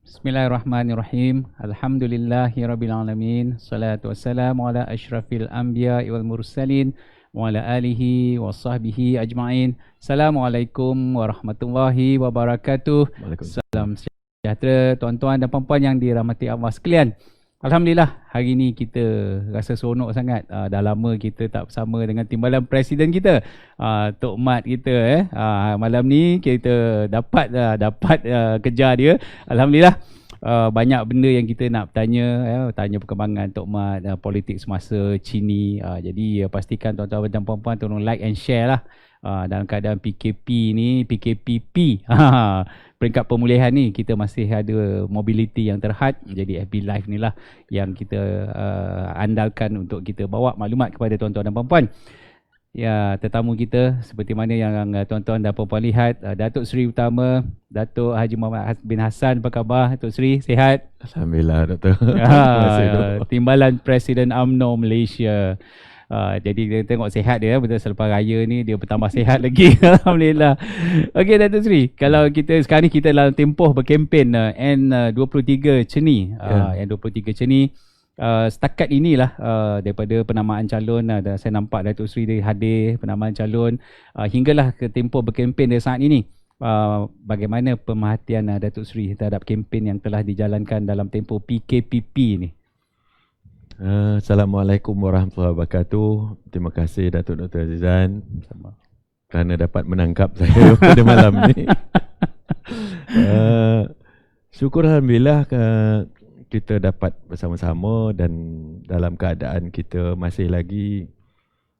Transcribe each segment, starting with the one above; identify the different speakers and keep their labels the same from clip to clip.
Speaker 1: Bismillahirrahmanirrahim. Alhamdulillahirrabbilalamin. Salatu wassalamu ala asyrafil anbiya wal mursalin wa ala alihi wa sahbihi ajma'in. Assalamualaikum warahmatullahi wabarakatuh. Salam sejahtera tuan-tuan dan puan-puan yang dirahmati Allah sekalian. Alhamdulillah, hari ni kita rasa seronok sangat. Dah lama kita tak bersama dengan timbalan presiden kita, Tok Mat kita. Malam ni kita dapat kejar dia. Alhamdulillah, banyak benda yang kita nak tanya perkembangan Tok Mat, politik semasa Cini. Jadi pastikan tuan-tuan dan puan-puan tolong like and share lah. Dalam keadaan PKPP peringkat pemulihan ni kita masih ada mobility yang terhad. Jadi FB Live ni lah yang kita andalkan untuk kita bawa maklumat kepada tuan-tuan dan puan-puan. Ya, tetamu kita seperti mana yang tuan-tuan dan puan-puan lihat, Datuk Seri Utama Datuk Haji Muhammad bin Hassan. Apa khabar Datuk Seri? Sihat?
Speaker 2: Alhamdulillah Datuk.
Speaker 1: Timbalan Presiden UMNO Malaysia. Jadi kita tengok sihat dia, betul selepas raya ni dia bertambah sihat lagi. Alhamdulillah. Okey Datuk Seri, kalau kita sekarang ni kita dalam tempoh berkempen N23 Ceni. N23 Ceni. Setakat inilah daripada penamaan calon, saya nampak Datuk Seri dia hadir penamaan calon, hinggalah ke tempoh berkempen dia saat ini. Bagaimana pemerhatian Datuk Seri terhadap kempen yang telah dijalankan dalam tempoh PKPP ni?
Speaker 2: Assalamualaikum warahmatullahi wabarakatuh. Terima kasih Datuk Dr. Azizan kerana dapat menangkap saya pada malam ni. Syukur Alhamdulillah kita dapat bersama-sama dan dalam keadaan kita masih lagi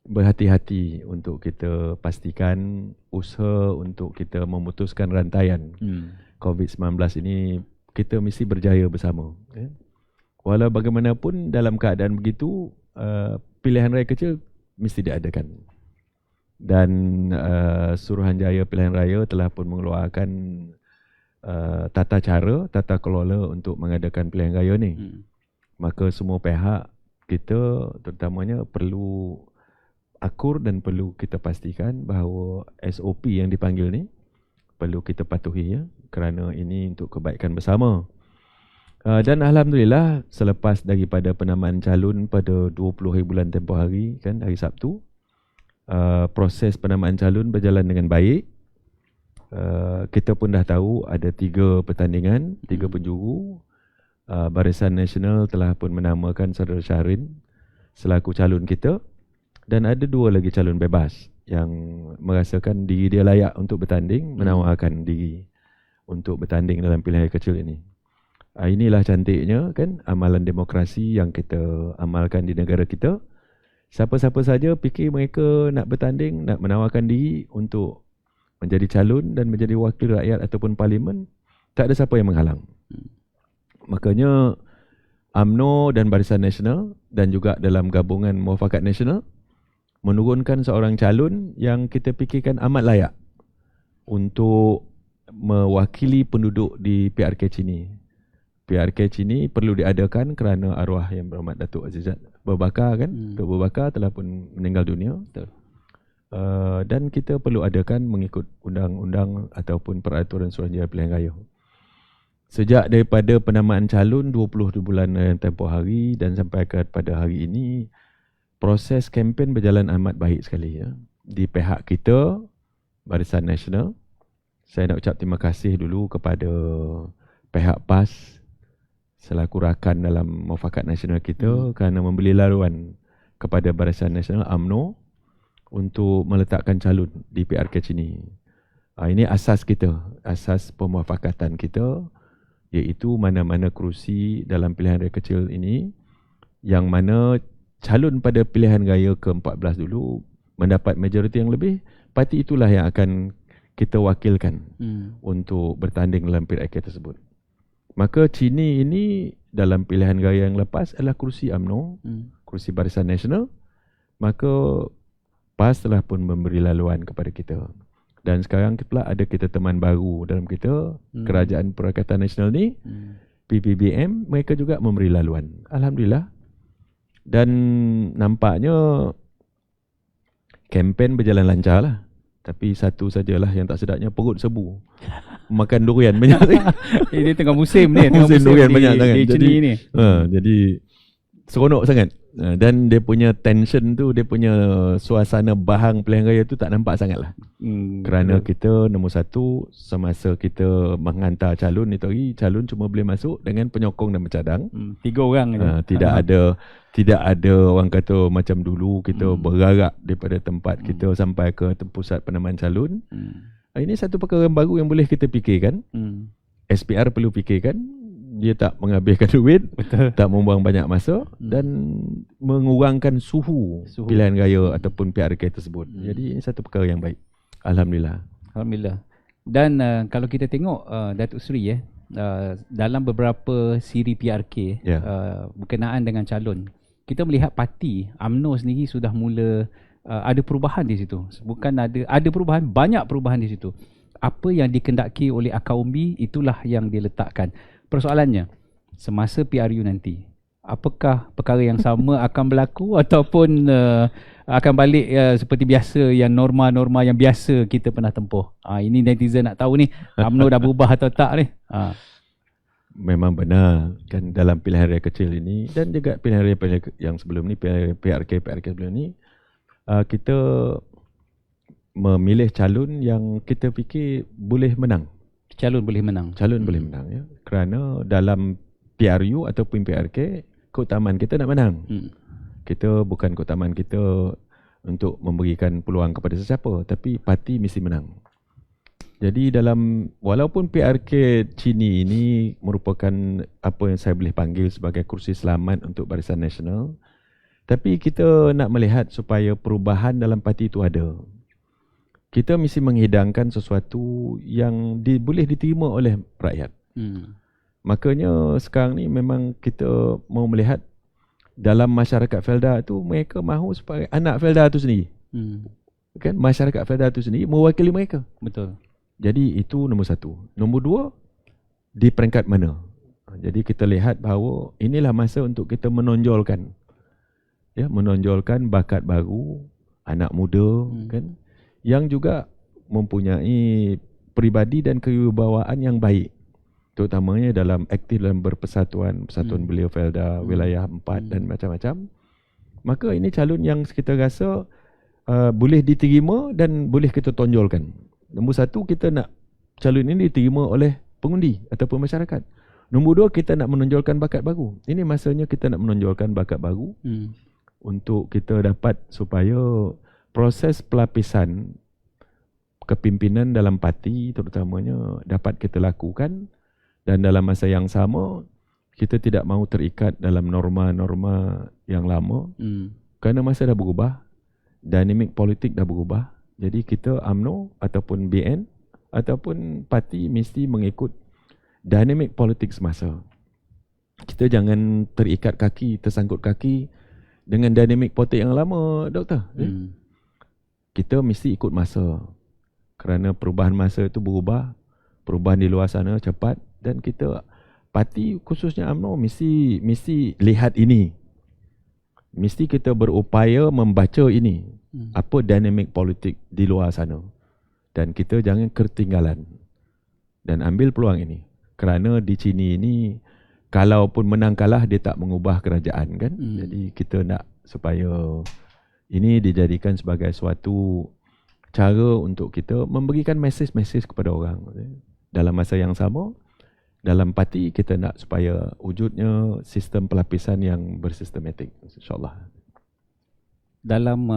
Speaker 2: berhati-hati untuk kita pastikan usaha untuk kita memutuskan rantaian COVID-19 ini kita mesti berjaya bersama. Walau bagaimanapun dalam keadaan begitu, pilihan raya kecil mesti diadakan. Dan Suruhanjaya Pilihan Raya telah pun mengeluarkan tata cara, tata kelola untuk mengadakan pilihan raya ni. Maka semua pihak kita terutamanya perlu akur dan perlu kita pastikan bahawa SOP yang dipanggil ni perlu kita patuhi, kerana ini untuk kebaikan bersama. Dan Alhamdulillah selepas daripada penamaan calon pada 20 hari bulan tempoh hari, kan, hari Sabtu, proses penamaan calon berjalan dengan baik. Kita pun dah tahu ada 3 pertandingan, 3 penjuru. Barisan Nasional telah pun menamakan Saudara Syahrin selaku calon kita, dan ada 2 lagi calon bebas yang merasakan diri dia layak untuk bertanding, menawarkan diri untuk bertanding dalam pilihan kecil ini. Inilah cantiknya, kan, amalan demokrasi yang kita amalkan di negara kita. Siapa-siapa saja fikir mereka nak bertanding, nak menawarkan diri untuk menjadi calon dan menjadi wakil rakyat ataupun parlimen, tak ada siapa yang menghalang. Makanya UMNO dan Barisan Nasional dan juga dalam gabungan Muafakat Nasional menurunkan seorang calon yang kita fikirkan amat layak untuk mewakili penduduk di PRK Cini. PRK Cini perlu diadakan kerana arwah Yang Berhormat Datuk Azizat Bakar, kan, Datuk Bakar telah pun meninggal dunia. Dan kita perlu adakan mengikut undang-undang ataupun peraturan Suruhanjaya Pilihan Raya. Sejak daripada penamaan calon 20 bulan tempoh hari dan sampai kepada hari ini, proses kempen berjalan amat baik sekali, di pihak kita Barisan Nasional. Saya nak ucap terima kasih dulu kepada pihak PAS selaku rakan dalam Muafakat Nasional kita kerana membeli laluan kepada Barisan Nasional UMNO untuk meletakkan calon di PRK Cini. Ini asas kita, asas pemuafakatan kita, iaitu mana-mana kerusi dalam pilihan raya kecil ini yang mana calon pada pilihan raya ke-14 dulu mendapat majoriti yang lebih, parti itulah yang akan kita wakilkan untuk bertanding dalam PRK tersebut. Maka Cini ini dalam pilihan raya yang lepas adalah kerusi UMNO, kerusi Barisan Nasional. Maka PAS telah pun memberi laluan kepada kita. Dan sekarang pula ada kita teman baru dalam kita, Kerajaan Perakatan Nasional ni, PPBM, mereka juga memberi laluan. Alhamdulillah. Dan nampaknya kempen berjalan lancar lah. Tapi satu sajalah yang tak sedapnya, perut sebu. Makan durian banyak.
Speaker 1: Dia tengah musim ni, tengah
Speaker 2: Musim durian
Speaker 1: di,
Speaker 2: banyak sangat.
Speaker 1: di
Speaker 2: Jadi,
Speaker 1: ni.
Speaker 2: Jadi seronok sangat. Dan dia punya tension tu, dia punya suasana bahang pilihan raya tu tak nampak sangat lah. Kerana kita nombor satu, semasa kita menghantar calon itu hari, calon cuma boleh masuk dengan penyokong dan pencadang.
Speaker 1: 3 orang je.
Speaker 2: Tidak ada orang kata macam dulu kita bergerak daripada tempat kita sampai ke pusat penamaan calon. Ini satu perkara yang baru yang boleh kita fikirkan. SPR perlu fikirkan. Dia tak menghabiskan duit, betul, tak membuang banyak masa dan mengurangkan suhu pilihan raya ataupun PRK tersebut. Jadi ini satu perkara yang baik. Alhamdulillah.
Speaker 1: Dan kalau kita tengok Datuk Seri dalam beberapa siri PRK berkenaan dengan calon, kita melihat parti UMNO sendiri sudah mula ada perubahan di situ. Bukan ada perubahan, banyak perubahan di situ. Apa yang dikendaki oleh akar umbi, itulah yang diletakkan. Persoalannya, semasa PRU nanti, apakah perkara yang sama akan berlaku ataupun akan balik seperti biasa, yang norma-norma yang biasa kita pernah tempuh? Ini netizen nak tahu ni, UMNO dah berubah atau tak ni?
Speaker 2: Memang benar kan, dalam pilihan raya kecil ini dan juga pilihan raya yang sebelum ni, PRK sebelum ni, kita memilih calon yang kita fikir boleh menang. Calon boleh menang ya. Kerana dalam PRU ataupun PRK, keutamaan kita nak menang. Kita bukan keutamaan kita untuk memberikan peluang kepada sesiapa, tapi parti mesti menang. Jadi walaupun PRK Cini ini merupakan apa yang saya boleh panggil sebagai kursi selamat untuk Barisan Nasional, tapi kita nak melihat supaya perubahan dalam parti itu ada. Kita mesti menghidangkan sesuatu yang boleh diterima oleh rakyat. Makanya sekarang ni memang kita mau melihat dalam masyarakat Felda tu, mereka mahu supaya anak Felda tu sendiri. Kan, masyarakat Felda tu sendiri mewakili mereka. Betul. Jadi itu nombor satu. Nombor dua, di peringkat mana? Jadi kita lihat bahawa inilah masa untuk kita menonjolkan bakat baru, anak muda, kan, yang juga mempunyai peribadi dan kewibawaan yang baik, terutamanya aktif dalam persatuan belia Felda, wilayah 4 dan macam-macam. Maka ini calon yang kita rasa boleh diterima dan boleh kita tonjolkan. Nombor satu, kita nak calon ini diterima oleh pengundi ataupun masyarakat. Nombor dua, kita nak menonjolkan bakat baru. Ini masanya kita nak menonjolkan bakat baru untuk kita dapat supaya proses pelapisan kepimpinan dalam parti terutamanya dapat kita lakukan, dan dalam masa yang sama kita tidak mahu terikat dalam norma-norma yang lama. Kerana masa dah berubah, dinamik politik dah berubah. Jadi kita UMNO ataupun BN ataupun parti mesti mengikut dinamik politik semasa. Kita jangan terikat kaki, tersangkut kaki dengan dinamik politik yang lama, Doktor. Kita mesti ikut masa. Kerana perubahan masa itu berubah, perubahan di luar sana cepat, dan kita parti khususnya UMNO mesti lihat ini. Mesti kita berupaya membaca ini. Apa dinamik politik di luar sana. Dan kita jangan ketinggalan dan ambil peluang ini. Kerana di sini ini, kalaupun menang kalah, dia tak mengubah kerajaan, kan. Jadi kita nak supaya ini dijadikan sebagai suatu cara untuk kita memberikan mesej-mesej kepada orang. Dalam masa yang sama, dalam parti kita nak supaya wujudnya sistem pelapisan yang bersistematik, insyaAllah.
Speaker 1: Dalam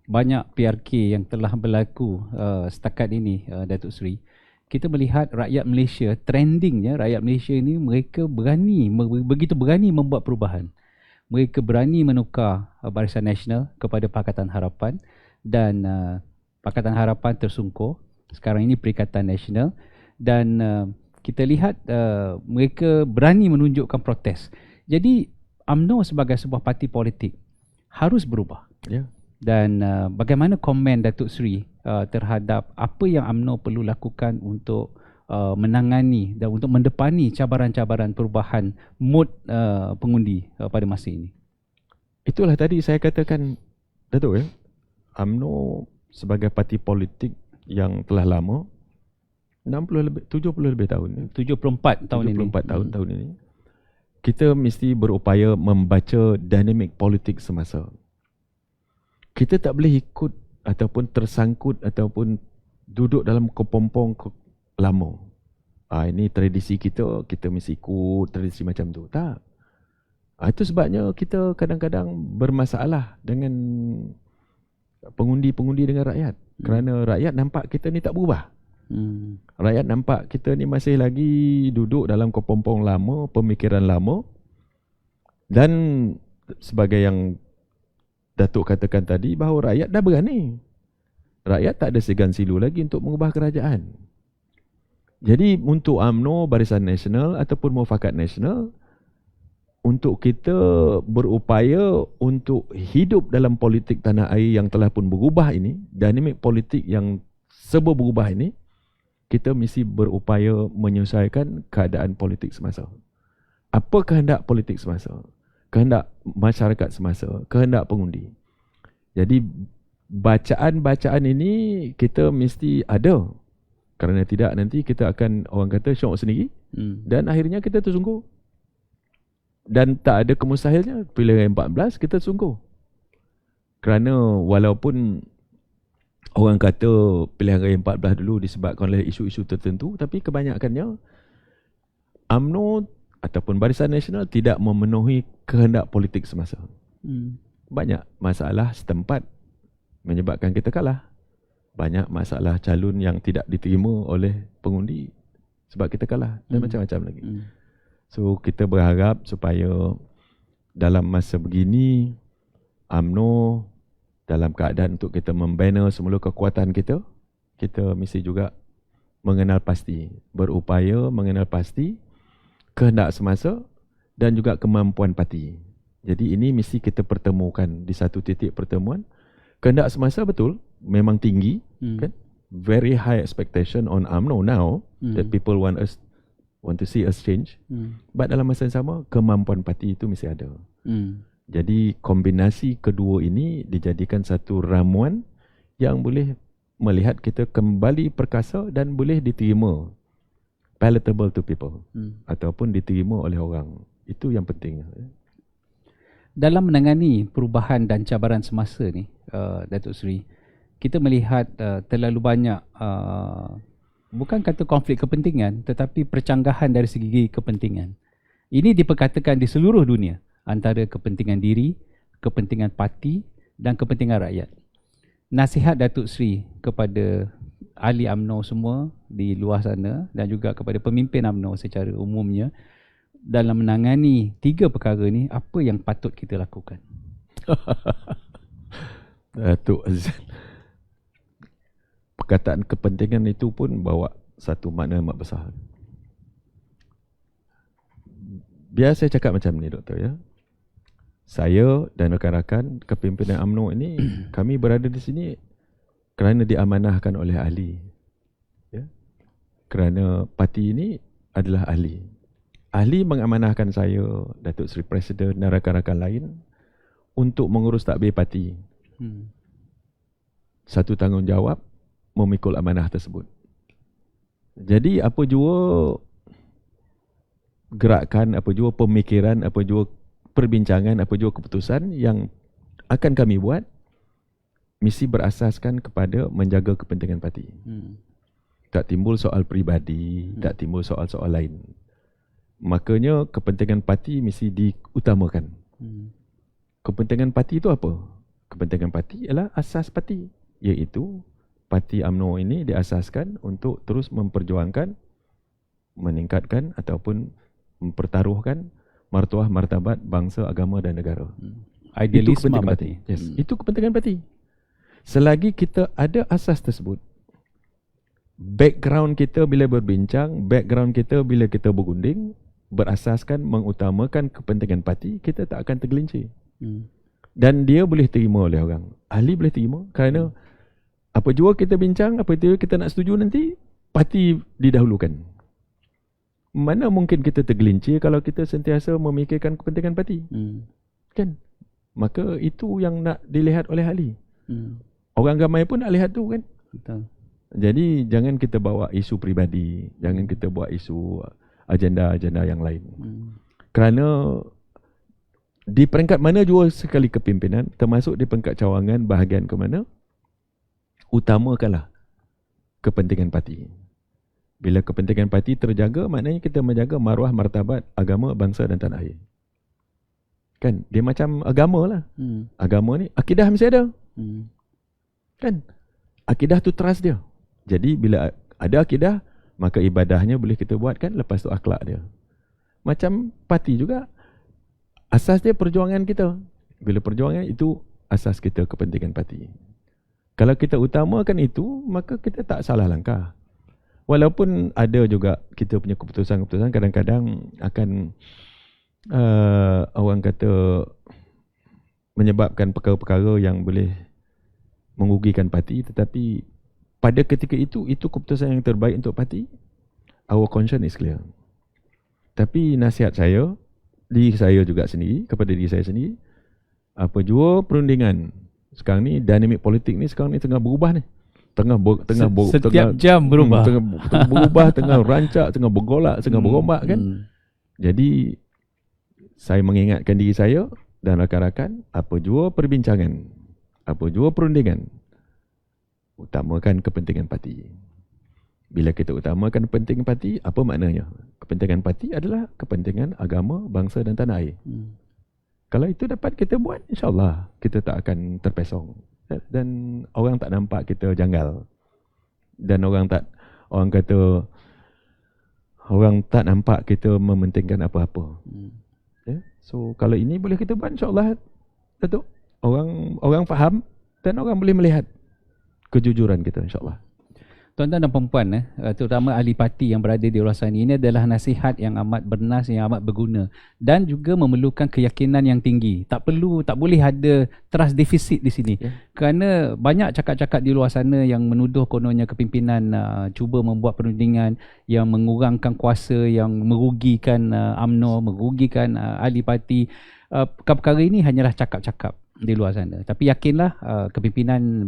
Speaker 1: banyak PRK yang telah berlaku setakat ini, Datuk Seri, kita melihat rakyat Malaysia, trendingnya rakyat Malaysia ini, mereka begitu berani membuat perubahan. Mereka berani menukar Barisan Nasional kepada Pakatan Harapan, dan Pakatan Harapan tersungkur. Sekarang ini Perikatan Nasional, dan kita lihat mereka berani menunjukkan protes. Jadi UMNO sebagai sebuah parti politik harus berubah. Dan bagaimana komen Datuk Seri terhadap apa yang UMNO perlu lakukan untuk menangani dan untuk mendepani cabaran-cabaran perubahan mood pengundi pada masa ini?
Speaker 2: Itulah tadi saya katakan, Datuk, UMNO sebagai parti politik yang telah lama, 70 lebih tahun.
Speaker 1: 74 tahun
Speaker 2: 74 tahun ini. Kita mesti berupaya membaca dinamik politik semasa. Kita tak boleh ikut ataupun tersangkut ataupun duduk dalam kepompong lama. Ini tradisi kita, kita mesti ikut tradisi macam tu. Tak. Itu sebabnya kita kadang-kadang bermasalah dengan pengundi-pengundi dengan rakyat. Kerana rakyat nampak kita ni tak berubah. Rakyat nampak kita ni masih lagi duduk dalam kepompong lama, pemikiran lama. Dan sebagai yang Datuk katakan tadi, bahawa rakyat dah berani. Rakyat tak ada segan silu lagi untuk mengubah kerajaan. Jadi untuk UMNO, Barisan Nasional ataupun Mufakat Nasional, untuk kita berupaya untuk hidup dalam politik tanah air yang telah pun berubah ini, dinamik politik yang serba berubah ini, kita mesti berupaya menyelesaikan keadaan politik semasa. Apa kehendak politik semasa? Kehendak masyarakat semasa, kehendak pengundi. Jadi bacaan-bacaan ini kita mesti ada. Kerana tidak nanti kita akan, orang kata, syok sendiri. Dan akhirnya kita tersungguh. Dan tak ada kemustahilnya pilihan 14 kita tersungguh. Kerana walaupun orang kata pilihan raya 14 dulu disebabkan oleh isu-isu tertentu, tapi kebanyakannya UMNO ataupun Barisan Nasional tidak memenuhi kehendak politik semasa. Banyak masalah setempat menyebabkan kita kalah. Banyak masalah calon yang tidak diterima oleh pengundi sebab kita kalah. Dan macam-macam lagi. So kita berharap supaya dalam masa begini UMNO dalam keadaan untuk kita membina semula kekuatan kita, kita mesti juga mengenal pasti, berupaya mengenal pasti kehendak semasa dan juga kemampuan parti. Jadi ini mesti kita pertemukan di satu titik pertemuan. Kehendak semasa betul, memang tinggi, kan? Very high expectation on UMNO now that people want to see us change. But dalam masa yang sama, kemampuan parti itu mesti ada. Jadi kombinasi kedua ini dijadikan satu ramuan yang boleh melihat kita kembali perkasa dan boleh diterima, palatable to people, ataupun diterima oleh orang. Itu yang penting.
Speaker 1: Dalam menangani perubahan dan cabaran semasa ni, Datuk Seri, kita melihat terlalu banyak bukan kata konflik kepentingan, tetapi percanggahan dari segi kepentingan. Ini diperkatakan di seluruh dunia, antara kepentingan diri, kepentingan parti dan kepentingan rakyat. Nasihat Datuk Seri kepada ahli UMNO semua di luar sana dan juga kepada pemimpin UMNO secara umumnya dalam menangani tiga perkara ni, apa yang patut kita lakukan?
Speaker 2: Datuk Azan, perkataan kepentingan itu pun bawa satu makna amat besar. Biar saya cakap macam ni, Doktor, ya. Saya dan rakan-rakan kepimpinan UMNO ini, kami berada di sini kerana diamanahkan oleh ahli. Ya? Kerana parti ini adalah ahli. Ahli mengamanahkan saya, Datuk Seri Presiden dan rakan-rakan lain untuk mengurus tadbir parti. Satu tanggungjawab memikul amanah tersebut. Jadi apa jua gerakan, apa jua pemikiran, apa jua perbincangan, apa jua keputusan yang akan kami buat mesti berasaskan kepada menjaga kepentingan parti. Tak timbul soal peribadi, tak timbul soal-soal lain. Makanya kepentingan parti mesti diutamakan. Kepentingan parti itu apa? Kepentingan parti ialah asas parti, iaitu parti UMNO ini diasaskan untuk terus memperjuangkan, meningkatkan ataupun mempertaruhkan martabat martabat bangsa, agama dan negara.
Speaker 1: Idealisme parti.
Speaker 2: Yes, itu kepentingan parti. Selagi kita ada asas tersebut, background kita bila berbincang, background kita bila kita berunding, berasaskan mengutamakan kepentingan parti, kita tak akan tergelincir. Dan dia boleh terima oleh orang. Ahli boleh terima kerana apa jua kita bincang, apa jua kita nak setuju nanti, parti didahulukan. Mana mungkin kita tergelincir kalau kita sentiasa memikirkan kepentingan parti? Kan? Maka itu yang nak dilihat oleh ahli. Orang ramai pun nak lihat tu kan.
Speaker 1: Betul.
Speaker 2: Jadi jangan kita bawa isu peribadi, jangan kita bawa isu agenda-agenda yang lain. Kerana di peringkat mana jua sekali kepimpinan, termasuk di peringkat cawangan bahagian ke mana, utamakanlah kepentingan parti. Bila kepentingan parti terjaga, maknanya kita menjaga maruah martabat agama, bangsa dan tanah air. Kan? Dia macam agama lah. Agama ni, akidah mesti ada. Kan? Akidah tu trust dia. Jadi bila ada akidah, maka ibadahnya boleh kita buat kan, lepas tu akhlak dia. Macam parti juga, asas dia perjuangan kita. Bila perjuangan itu asas kita kepentingan parti. Kalau kita utamakan itu, maka kita tak salah langkah. Walaupun ada juga kita punya keputusan-keputusan kadang-kadang akan orang kata menyebabkan perkara-perkara yang boleh merugikan parti, tetapi pada ketika itu keputusan yang terbaik untuk parti. Our conscience is clear. Tapi nasihat saya, diri saya juga sendiri, kepada diri saya sendiri, apa jua perundingan sekarang ni, dinamik politik ni sekarang ni tengah berubah ni.
Speaker 1: Setiap jam berubah.
Speaker 2: Tengah berubah, tengah rancak, tengah bergolak, tengah berombak kan. Jadi saya mengingatkan diri saya dan rakan-rakan, apa jua perbincangan, apa jua perundingan, utamakan kepentingan parti. Bila kita utamakan kepentingan parti, apa maknanya? Kepentingan parti adalah kepentingan agama, bangsa dan tanah air. Kalau itu dapat kita buat, insya-Allah kita tak akan terpesong. Dan orang tak nampak kita janggal. Dan orang tak nampak kita mementingkan apa-apa. So kalau ini boleh kita buat, insya-Allah Datuk, orang faham dan orang boleh melihat kejujuran kita, insya-Allah.
Speaker 1: Tuan-tuan dan puan-puan, terutama ahli parti yang berada di luar sana, ini adalah nasihat yang amat bernas, yang amat berguna dan juga memerlukan keyakinan yang tinggi. Tak boleh ada trust deficit di sini. Kerana banyak cakap-cakap di luar sana yang menuduh kononnya kepimpinan cuba membuat perundingan yang mengurangkan kuasa, yang merugikan UMNO, merugikan ahli parti. Perkara ini hanyalah cakap-cakap di luar sana. Tapi yakinlah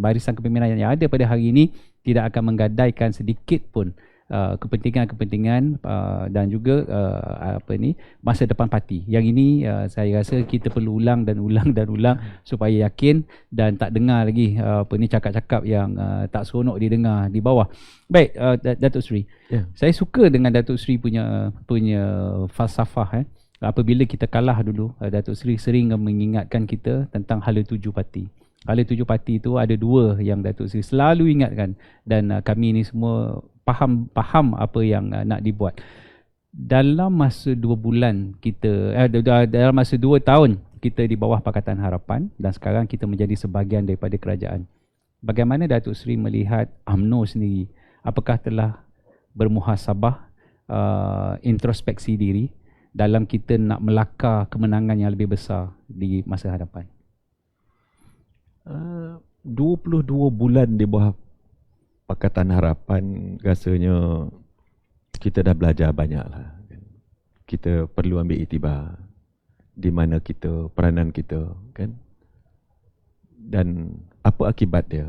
Speaker 1: barisan kepimpinan yang ada pada hari ini tidak akan menggadaikan sedikit pun kepentingan-kepentingan dan juga masa depan parti. Yang ini saya rasa kita perlu ulang supaya yakin dan tak dengar lagi cakap-cakap yang tak seronok didengar di bawah. Baik, Datuk Seri. Saya suka dengan Datuk Seri punya falsafah. Apabila kita kalah dulu, Datuk Seri sering mengingatkan kita tentang hala tuju parti. Hala tuju parti itu ada dua yang Datuk Seri selalu ingatkan, dan kami ni semua faham apa yang nak dibuat. Dalam masa 2 bulan kita, dalam masa 2 tahun kita di bawah Pakatan Harapan dan sekarang kita menjadi sebahagian daripada kerajaan. Bagaimana Datuk Seri melihat UMNO sendiri? Apakah telah bermuhasabah, introspeksi diri dalam kita nak melakar kemenangan yang lebih besar di masa hadapan?
Speaker 2: 22 bulan di bawah Pakatan Harapan, rasanya kita dah belajar banyak lah. Kita perlu ambil iktibar di mana kita, peranan kita kan, dan apa akibat dia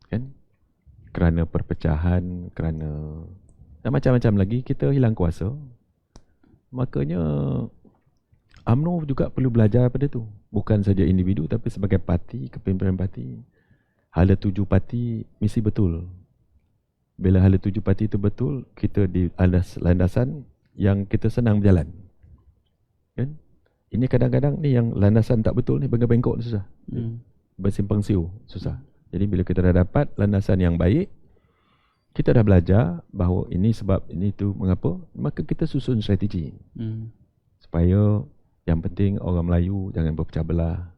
Speaker 2: kan, kerana perpecahan, kerana dan macam-macam lagi kita hilang kuasa. Makanya UMNO juga perlu belajar pada tu. Bukan saja individu tapi sebagai parti, kepimpinan parti. Hala tuju parti mesti betul. Bila hala tuju parti itu betul, kita di landasan yang kita senang berjalan. Kan? Ini kadang-kadang ni yang landasan tak betul ni, bengkok ni susah. Bersimpang siur susah. Jadi bila kita dah dapat landasan yang baik, kita dah belajar bahawa ini sebab ini tu mengapa, maka kita susun strategi supaya yang penting orang Melayu jangan berpecah belah,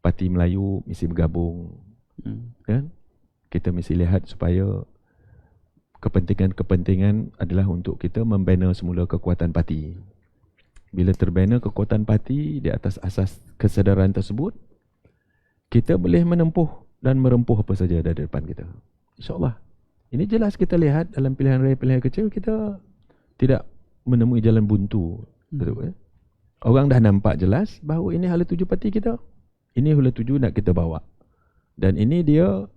Speaker 2: parti Melayu mesti bergabung, kan? Kita mesti lihat supaya kepentingan adalah untuk kita membina semula kekuatan parti. Bila terbina kekuatan parti di atas asas kesedaran tersebut, kita boleh menempuh dan merempuh apa saja dari depan kita, insya-Allah. Ini jelas kita lihat dalam pilihan raya, pilihan kecil kita tidak menemui jalan buntu. Orang dah nampak jelas bahawa ini hala tuju parti kita. Ini hala tuju nak kita bawa. Dan ini dia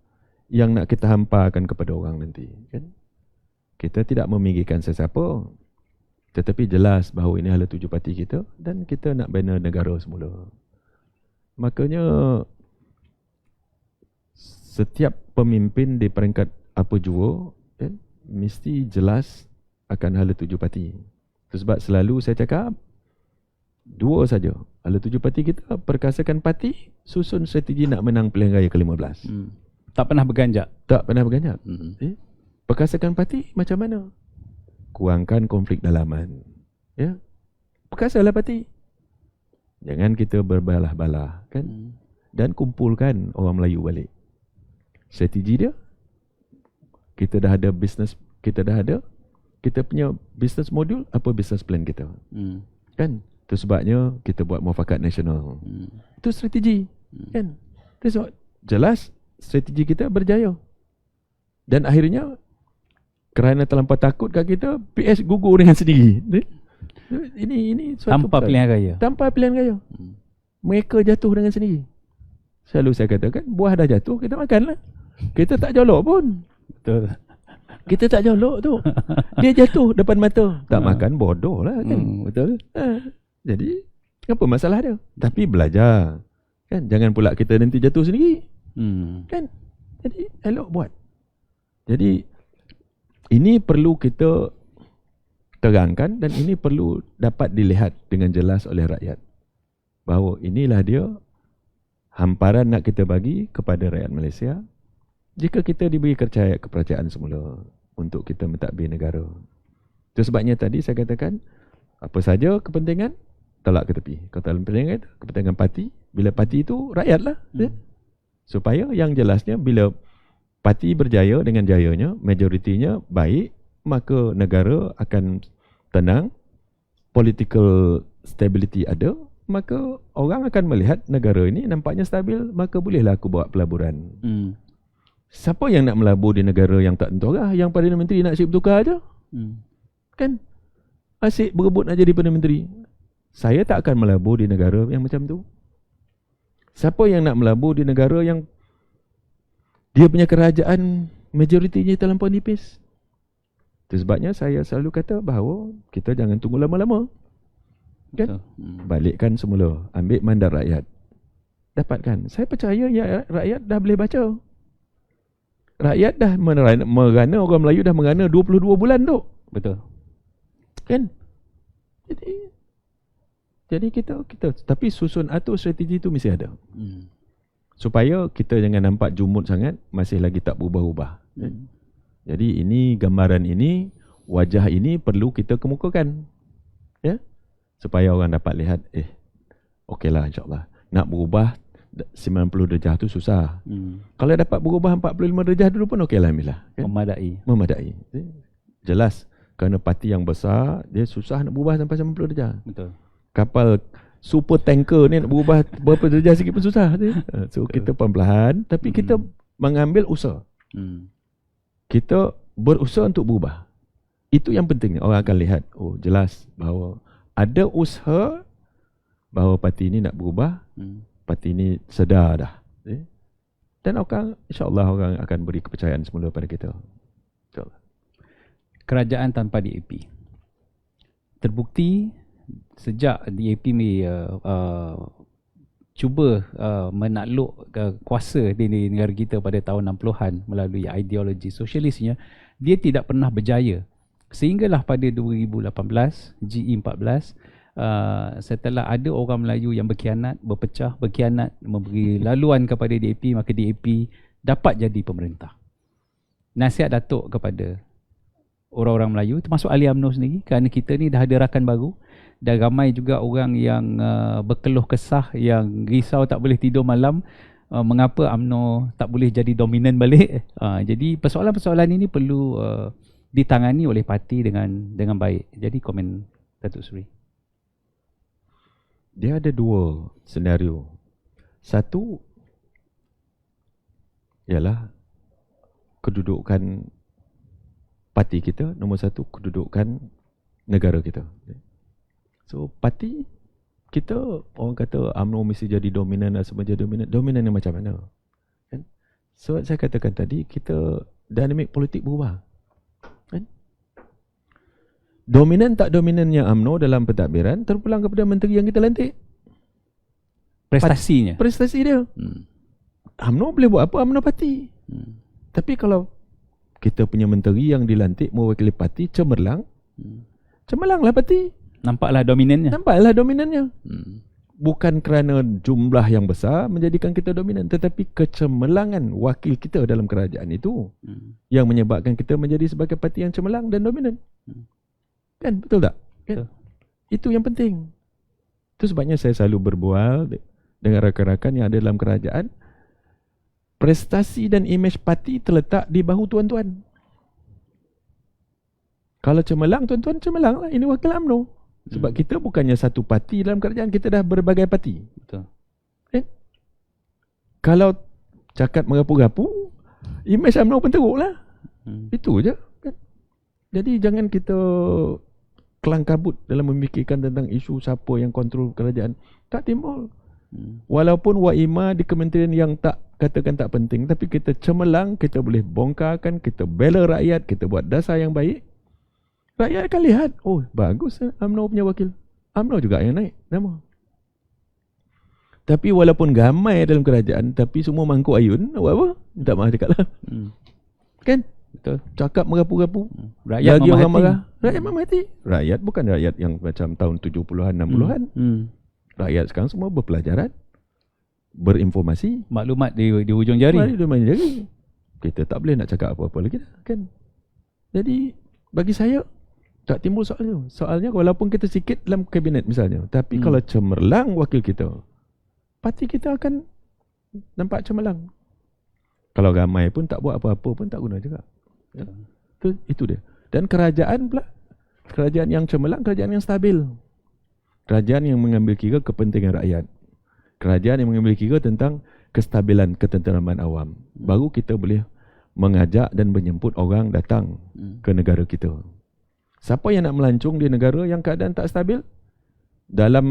Speaker 2: yang nak kita hampakan kepada orang nanti, kan? Kita tidak memikirkan sesiapa, tetapi jelas bahawa ini adalah tuju parti kita dan kita nak bina negara semula. Makanya setiap pemimpin di peringkat apa jua, kan, mesti jelas akan hala tuju parti. Itu sebab selalu saya cakap dua saja. Hala tuju parti kita, perkasakan parti, susun strategi nak menang pilihan raya ke-15.
Speaker 1: Tak pernah berganjak.
Speaker 2: Tak pernah berganjak. Perkasakan parti macam mana? Kurangkan konflik dalaman. Ya. Perkasalah parti. Jangan kita berbalah-balah, kan? Dan kumpulkan orang Melayu balik. Strategi dia, kita dah ada business, kita punya business modul, apa business plan kita. Kan? Itu sebabnya kita buat muafakat nasional. Itu strategi. Kan? Itu sebab jelas strategi kita berjaya. Dan akhirnya kerana terlampau takut kat kita, PS gugur dengan sendiri. Ini suatu
Speaker 1: tanpa pilihan raya.
Speaker 2: Tanpa pilihan raya. Mereka jatuh dengan sendiri. Selalu saya katakan, buah dah jatuh, kita makanlah. Kita tak jolok pun.
Speaker 1: Betul.
Speaker 2: Kita tak jolok tu. Dia jatuh depan mata. Tak makan, bodoh lah, kan.
Speaker 1: Betul.
Speaker 2: Jadi apa masalah dia? Tapi belajar, kan. Jangan pula kita nanti jatuh sendiri. Kan. Jadi elok buat. Jadi ini perlu kita terangkan dan ini perlu dapat dilihat dengan jelas oleh rakyat. Bahawa inilah dia hamparan nak kita bagi kepada rakyat Malaysia jika kita diberi kepercayaan semula untuk kita mentadbir negara. Itu sebabnya tadi saya katakan, apa saja kepentingan, tolak ke tepi. Kalau dalam kepentingan parti, bila parti itu rakyat lah. Supaya yang jelasnya, bila parti berjaya dengan jayanya, majoritinya baik, maka negara akan tenang, political stability ada, maka orang akan melihat negara ini nampaknya stabil, maka bolehlah aku buat pelaburan. Siapa yang nak melabur di negara yang tak tentu arah? Yang Perdana Menteri nak asyik bertukar aja. Kan? Asyik berebut nak jadi Perdana Menteri. Saya tak akan melabur di negara yang macam tu. Siapa yang nak melabur di negara yang dia punya kerajaan majoritinya terlampau nipis? Itu sebabnya saya selalu kata bahawa kita jangan tunggu lama-lama. Kan? Balikkan semula. Ambil mandat rakyat. Dapatkan. Saya percaya ya, rakyat dah boleh baca. Rakyat dah merana, orang Melayu dah merana 22 bulan tu.
Speaker 1: Betul.
Speaker 2: Kan? Jadi kita tapi susun atur strategi tu mesti ada. Supaya kita jangan nampak jumut sangat, masih lagi tak berubah-ubah. Jadi ini gambaran ini, wajah ini perlu kita kemukakan. Ya? Supaya orang dapat lihat, okeylah insya-Allah. Nak berubah 90 darjah tu susah. Kalau dapat berubah 45 darjah dulu pun okeylah alhamdulillah. Kan? Memadai. Jelas kerana parti yang besar dia susah nak berubah sampai 90 darjah.
Speaker 1: Betul.
Speaker 2: Kapal super tanker ni nak berubah berapa darjah sikit pun susah. So kita perlahan tapi kita mengambil usaha. Kita berusaha untuk berubah. Itu yang penting. Orang akan lihat, oh jelas bahawa ada usaha bahawa parti ini nak berubah. Parti ini sedar dah. Dan orang, insya-Allah orang akan beri kepercayaan semula pada kita. InsyaAllah.
Speaker 1: Kerajaan tanpa DAP. Terbukti sejak DAP cuba menakluk kuasa di negara kita pada tahun 60-an melalui ideologi sosialisnya, dia tidak pernah berjaya. Sehinggalah pada 2018, GE14, setelah ada orang Melayu yang berkhianat, memberi laluan kepada DAP, maka DAP dapat jadi pemerintah. Nasihat Datuk kepada orang-orang Melayu, termasuk ahli UMNO sendiri, kerana kita ni dah ada rakan baru dan ramai juga orang yang berkeluh kesah, yang risau tak boleh tidur malam, mengapa UMNO tak boleh jadi dominan balik. Jadi persoalan-persoalan ini perlu ditangani oleh parti dengan baik. Jadi komen Datuk Seri.
Speaker 2: Dia ada dua senario. Satu ialah kedudukan parti kita, nombor satu kedudukan negara kita. So parti kita, orang kata UMNO mesti jadi dominan, semua jadi dominan. Dominan yang macam mana? Kan? So saya katakan tadi, kita dinamik politik berubah. Kan? Dominan tak dominannya UMNO dalam pentadbiran terpulang kepada menteri yang kita lantik.
Speaker 1: Prestasinya.
Speaker 2: Prestasi dia. UMNO boleh buat apa? UMNO parti. Tapi kalau kita punya menteri yang dilantik mewakili parti cemerlang, cemerlanglah parti.
Speaker 1: Nampaklah dominannya.
Speaker 2: Bukan kerana jumlah yang besar menjadikan kita dominan, tetapi kecemerlangan wakil kita dalam kerajaan itu yang menyebabkan kita menjadi sebagai parti yang cemerlang dan dominan. Kan, betul tak? Kan? Itu yang penting. Itu sebabnya saya selalu berbual dengan rakan-rakan yang ada dalam kerajaan. Prestasi dan imej parti terletak di bahu tuan-tuan. Kalau cemerlang, tuan-tuan cemerlang lah. Ini wakil UMNO. Sebab kita bukannya satu parti dalam kerajaan, kita dah berbagai parti.
Speaker 1: Betul.
Speaker 2: Kalau cakap merapu-rapu, imej UMNO pun teruk lah. Itu je. Kan? Jadi jangan kita kelang kabut dalam memikirkan tentang isu siapa yang kontrol kerajaan. Tak timbul. Walaupun waima di kementerian yang tak katakan tak penting, tapi kita cemerlang, kita boleh bongkarkan, kita bela rakyat, kita buat dasar yang baik. Rakyat akan lihat, oh bagus UMNO punya wakil. UMNO juga yang naik nama. Tapi walaupun gamai dalam kerajaan, tapi semua mangkuk ayun, buat apa? Minta maaf dekat lah. Kan?
Speaker 1: Betul.
Speaker 2: Cakap merapu-rapu.
Speaker 1: Rakyat
Speaker 2: lagi orang marah.
Speaker 1: memahati.
Speaker 2: Rakyat memahati. Rakyat bukan rakyat yang macam tahun 70-an, 60-an. Rakyat sekarang semua berpelajaran, berinformasi.
Speaker 1: Maklumat di ujung jari.
Speaker 2: Kita tak boleh nak cakap apa-apa lagi dah, kan? Jadi bagi saya tak timbul soal tu. Soalnya walaupun kita sikit dalam kabinet misalnya, tapi kalau cemerlang wakil kita, parti kita akan nampak cemerlang. Kalau ramai pun tak buat apa-apa pun tak guna juga. Ya. Itu dia. Dan kerajaan pula, kerajaan yang cemerlang, kerajaan yang stabil. Kerajaan yang mengambil kira kepentingan rakyat. Kerajaan yang mengambil kira tentang kestabilan ketenteraman awam. Baru kita boleh mengajak dan menjemput orang datang ke negara kita. Siapa yang nak melancung di negara yang keadaan tak stabil? Dalam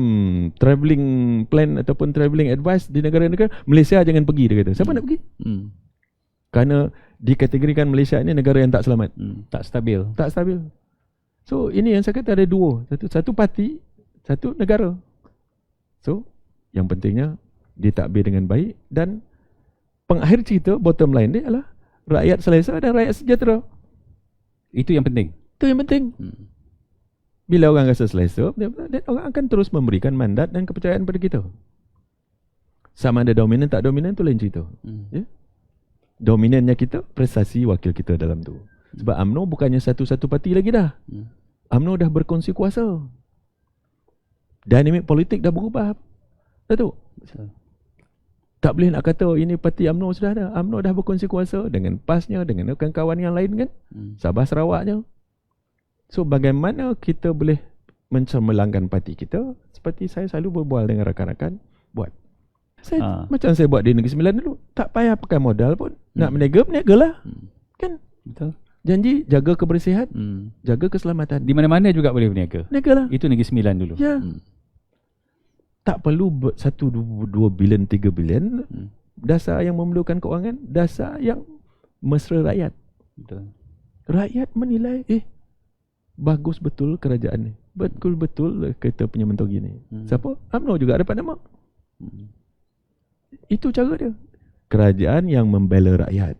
Speaker 2: travelling plan ataupun travelling advice di negara-negara, Malaysia jangan pergi, dia kata. Siapa nak pergi? Kerana dikategorikan Malaysia ini negara yang tak selamat.
Speaker 1: Tak stabil.
Speaker 2: Tak stabil. So ini yang saya kata ada dua. Satu parti, satu negara. So yang pentingnya ditadbir dengan baik, dan pengakhir cerita, bottom line dia adalah rakyat selesa dan rakyat sejahtera.
Speaker 1: Itu yang penting.
Speaker 2: Itu yang penting. Bila orang rasa selesa, orang akan terus memberikan mandat dan kepercayaan pada kita. Sama ada dominan tak dominan tu lain cerita. Ya? Dominannya kita, prestasi wakil kita dalam tu. Sebab UMNO bukannya satu-satu parti lagi dah. UMNO dah berkongsi kuasa. Dinamik politik dah berubah. Tahu? Tak boleh nak kata ini parti UMNO sudah ada. UMNO dah berkongsi kuasa dengan PAS-nya, dengan kawan-kawan yang lain kan. Sabah Sarawaknya. So bagaimana kita boleh mencemerlangkan parti kita? Seperti saya selalu berbual dengan rakan-rakan, buat. Macam saya buat di Negeri Sembilan dulu. Tak payah pakai modal pun. Nak berniaga lah. Kan?
Speaker 1: Betul.
Speaker 2: Janji jaga kebersihan, jaga keselamatan.
Speaker 1: Di mana-mana juga boleh berniaga.
Speaker 2: Berniaga lah.
Speaker 1: Itu Negeri Sembilan dulu.
Speaker 2: Ya. Tak perlu 1, 2 bilion, 3 bilion. Dasar yang memerlukan keuangan, dasar yang mesra rakyat.
Speaker 1: Betul.
Speaker 2: Rakyat menilai, bagus betul kerajaan ni. Betul-betul kita punya menteri ni. Siapa? UMNO juga dapat nama. Itu cara dia. Kerajaan yang membela rakyat.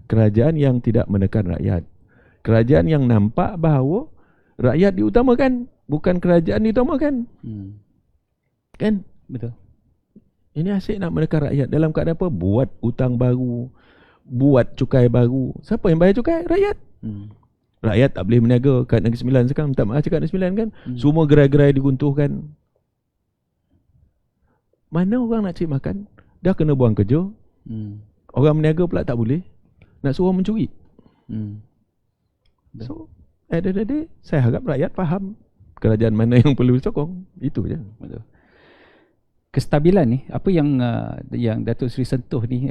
Speaker 2: Kerajaan yang tidak menekan rakyat. Kerajaan yang nampak bahawa rakyat diutamakan, bukan kerajaan diutamakan. Kan?
Speaker 1: Betul.
Speaker 2: Ini asyik nak menekan rakyat. Dalam keadaan apa? Buat hutang baru, buat cukai baru. Siapa yang bayar cukai? Rakyat. Rakyat tak boleh berniaga kat Negeri Sembilan sekarang. Tak maaf cakap Negeri Sembilan kan. Semua gerai-gerai diguntuhkan. Mana orang nak cari makan? Dah kena buang kerja. Orang berniaga pula tak boleh. Nak suruh mencuri. So at the end of the day, saya harap rakyat faham kerajaan mana yang perlu disokong. Itu je.
Speaker 1: Betul. Kestabilan ni, apa yang Datuk Seri sentuh ni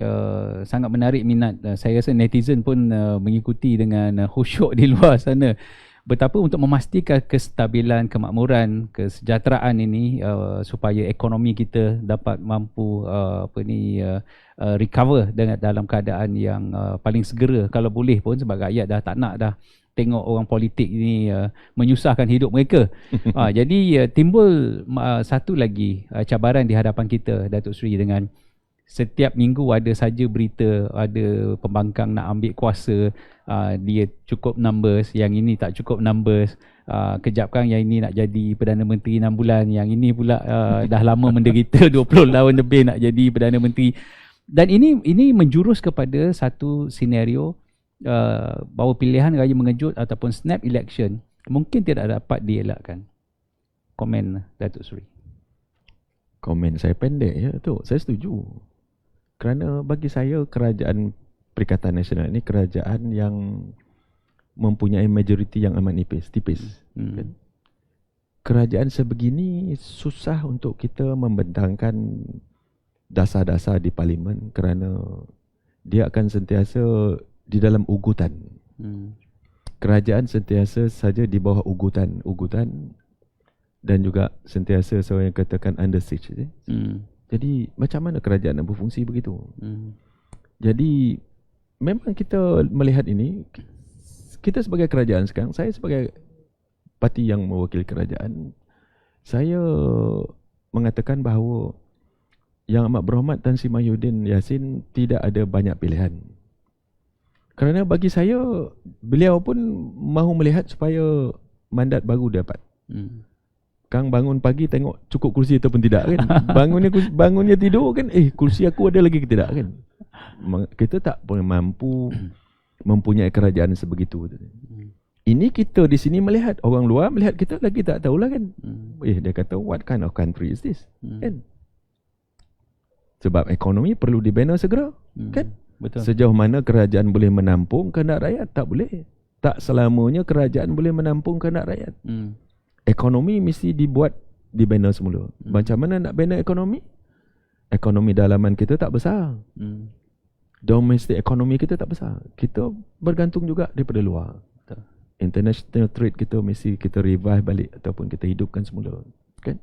Speaker 1: sangat menarik minat. Saya rasa netizen pun mengikuti dengan khusyuk di luar sana. betapa untuk memastikan kestabilan, kemakmuran, kesejahteraan ini supaya ekonomi kita dapat mampu recover dengan dalam keadaan yang paling segera kalau boleh pun, sebab rakyat dah tak nak dah tengok orang politik ni menyusahkan hidup mereka. Jadi timbul satu lagi cabaran di hadapan kita, Datuk Seri, dengan setiap minggu ada saja berita ada pembangkang nak ambil kuasa, dia cukup numbers, yang ini tak cukup numbers, kejap kan yang ini nak jadi Perdana Menteri 6 bulan, yang ini pula dah lama menderita 20 tahun lebih nak jadi Perdana Menteri. Dan ini menjurus kepada satu senario bahawa pilihan raya mengejut ataupun snap election mungkin tidak dapat dielakkan. Komen Datuk Seri.
Speaker 2: Komen saya pendek ya tu. Saya setuju. Kerana bagi saya kerajaan Perikatan Nasional ini kerajaan yang mempunyai majoriti yang amat tipis. Kan? Kerajaan sebegini susah untuk kita membentangkan dasar-dasar di parlimen kerana dia akan sentiasa di dalam ugutan. Kerajaan sentiasa saja di bawah ugutan dan juga sentiasa saya katakan under siege. Jadi macam mana kerajaan nak berfungsi begitu? Jadi memang kita melihat ini, kita sebagai kerajaan sekarang, saya sebagai parti yang mewakili kerajaan, saya mengatakan bahawa Yang Amat Berhormat Tan Sri Mahyudin Yassin tidak ada banyak pilihan. Kerana bagi saya, beliau pun mahu melihat supaya mandat baru dapat. Kang bangun pagi tengok cukup kursi ataupun tidak kan. Bangunnya tidur kan, kursi aku ada lagi ke tidak kan. Kita tak mampu mempunyai kerajaan sebegitu. Ini kita di sini melihat, orang luar melihat kita lagi tak tahulah kan. Dia kata what kind of country is this? Kan? Sebab ekonomi perlu dibina segera. Kan?
Speaker 1: Betul.
Speaker 2: Sejauh mana kerajaan boleh menampung kehendak rakyat? Tak boleh. Tak selamanya kerajaan boleh menampung kehendak rakyat. Ekonomi mesti dibina semula. Macam mana nak bina ekonomi? Ekonomi dalaman kita tak besar. Domestic ekonomi kita tak besar. Kita bergantung juga daripada luar.
Speaker 1: Betul.
Speaker 2: International trade kita mesti kita revive balik ataupun kita hidupkan semula. Kan?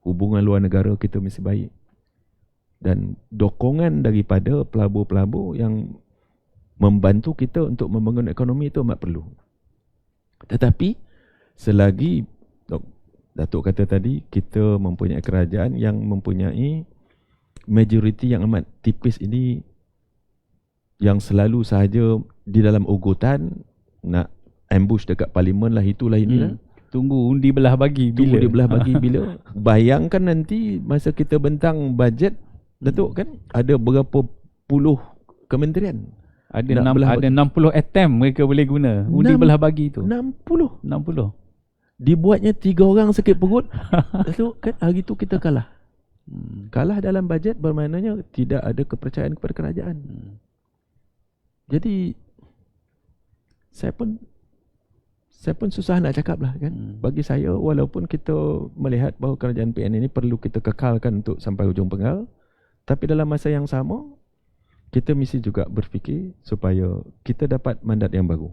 Speaker 2: Hubungan luar negara kita mesti baik. Dan dokongan daripada pelabur-pelabur yang membantu kita untuk membangun ekonomi itu amat perlu. Tetapi selagi Datuk kata tadi, kita mempunyai kerajaan yang mempunyai majoriti yang amat tipis ini, yang selalu sahaja di dalam ugutan nak ambush dekat parlimen lah, itulah inilah.
Speaker 1: Tunggu undi belah bagi bila.
Speaker 2: Tunggu dia belah bagi bila. Bayangkan nanti masa kita bentang bajet, Datuk kan, ada berapa puluh kementerian.
Speaker 1: Ada 60 attempt mereka boleh guna undi belah bagi tu.
Speaker 2: 60.
Speaker 1: Dibuatnya
Speaker 2: 3 orang sakit perut. Lalu kan hari tu kita kalah. Kalah dalam bajet bermaknanya tidak ada kepercayaan kepada kerajaan. Jadi saya pun susah nak cakap lah kan. Bagi saya, walaupun kita melihat bahawa kerajaan PN ini perlu kita kekalkan untuk sampai hujung penggal, tapi dalam masa yang sama kita mesti juga berfikir supaya kita dapat mandat yang baru.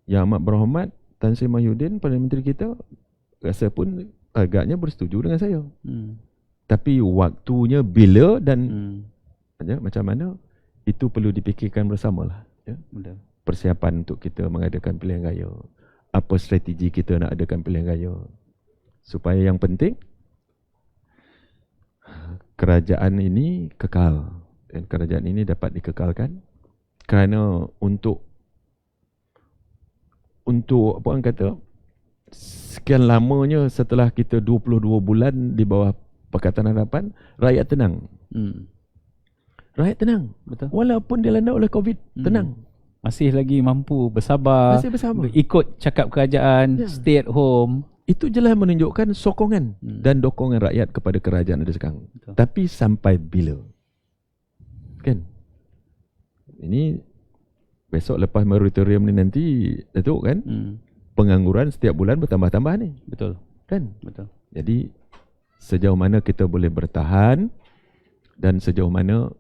Speaker 2: Yang Amat Berhormat Tan Sri Mahyudin, Perdana Menteri kita, rasa pun agaknya bersetuju dengan saya. Tapi waktunya bila dan macam mana, itu perlu dipikirkan bersamalah. Ya? Persiapan untuk kita mengadakan pilihan raya. Apa strategi kita nak adakan pilihan raya. Supaya yang penting, kerajaan ini kekal. Dan kerajaan ini dapat dikekalkan. Kerana untuk apa orang kata, sekian lamanya setelah kita 22 bulan di bawah Pakatan Harapan, rakyat tenang. Rakyat tenang.
Speaker 1: Betul.
Speaker 2: Walaupun dilanda oleh COVID, tenang.
Speaker 1: Masih lagi mampu bersabar. Ikut cakap kerajaan, stay at home.
Speaker 2: Itu jelas menunjukkan sokongan dan dokongan rakyat kepada kerajaan ada sekarang. Betul. Tapi sampai bila? Kan? Ini besok lepas moratorium ni nanti, Datuk kan? Pengangguran setiap bulan bertambah-tambah ni.
Speaker 1: Betul.
Speaker 2: Kan?
Speaker 1: Betul.
Speaker 2: Jadi sejauh mana kita boleh bertahan dan sejauh mana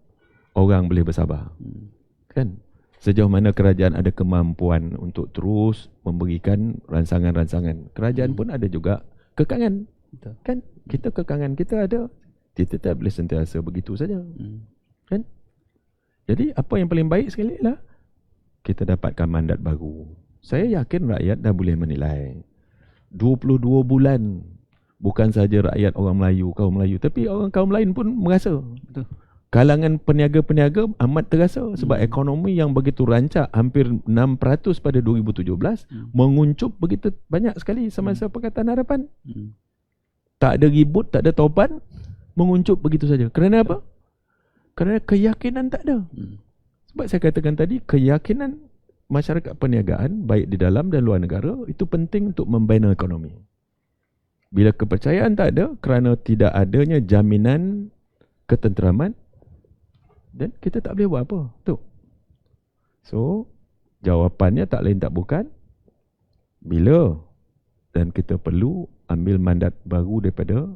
Speaker 2: orang boleh bersabar. Kan? Sejauh mana kerajaan ada kemampuan untuk terus memberikan rancangan-rancangan. Kerajaan pun ada juga kekangan.
Speaker 1: Betul.
Speaker 2: Kan kita kekangan kita ada. Kita tak boleh sentiasa begitu saja. Kan? Jadi apa yang paling baik sekali lah kita dapatkan mandat baru. Saya yakin rakyat dah boleh menilai. 22 bulan bukan saja rakyat orang Melayu, kaum Melayu, tapi orang kaum lain pun merasa.
Speaker 1: Betul.
Speaker 2: Kalangan peniaga-peniaga amat terasa sebab ekonomi yang begitu rancak, hampir 6% pada 2017 menguncup begitu banyak sekali semasa Pakatan Harapan. Tak ada ribut, tak ada taupan, menguncup begitu saja. Kerana apa? Kerana keyakinan tak ada. Sebab saya katakan tadi, keyakinan masyarakat perniagaan baik di dalam dan luar negara itu penting untuk membina ekonomi. Bila kepercayaan tak ada kerana tidak adanya jaminan ketenteraman, dan kita tak boleh buat apa. Tu. So, jawapannya tak lain tak bukan bila dan kita perlu ambil mandat baru daripada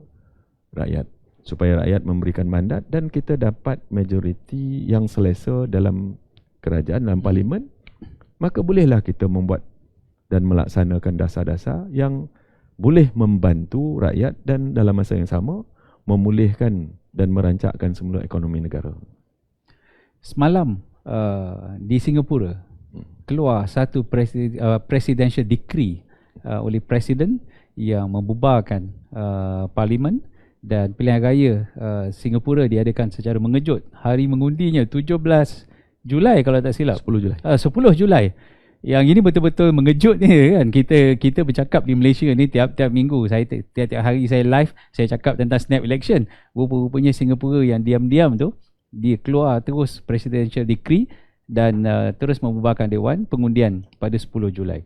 Speaker 2: rakyat. Supaya rakyat memberikan mandat dan kita dapat majoriti yang selesa dalam kerajaan, dalam parlimen, maka bolehlah kita membuat dan melaksanakan dasar-dasar yang boleh membantu rakyat dan dalam masa yang sama memulihkan dan merancakkan semula ekonomi negara.
Speaker 1: Semalam di Singapura keluar satu presidential decree oleh presiden yang membubarkan parlimen dan pilihan raya Singapura diadakan secara mengejut. Hari mengundinya 17 Julai kalau tak silap.
Speaker 2: 10 Julai.
Speaker 1: 10 Julai. Yang ini betul-betul mengejut ni kan. Kita bercakap di Malaysia ni tiap-tiap minggu. Saya tiap-tiap hari saya live, saya cakap tentang snap election. Rupa-rupanya Singapura yang diam-diam tu dia keluar terus presidential decree dan terus membubarkan dewan pengundian pada 10 Julai.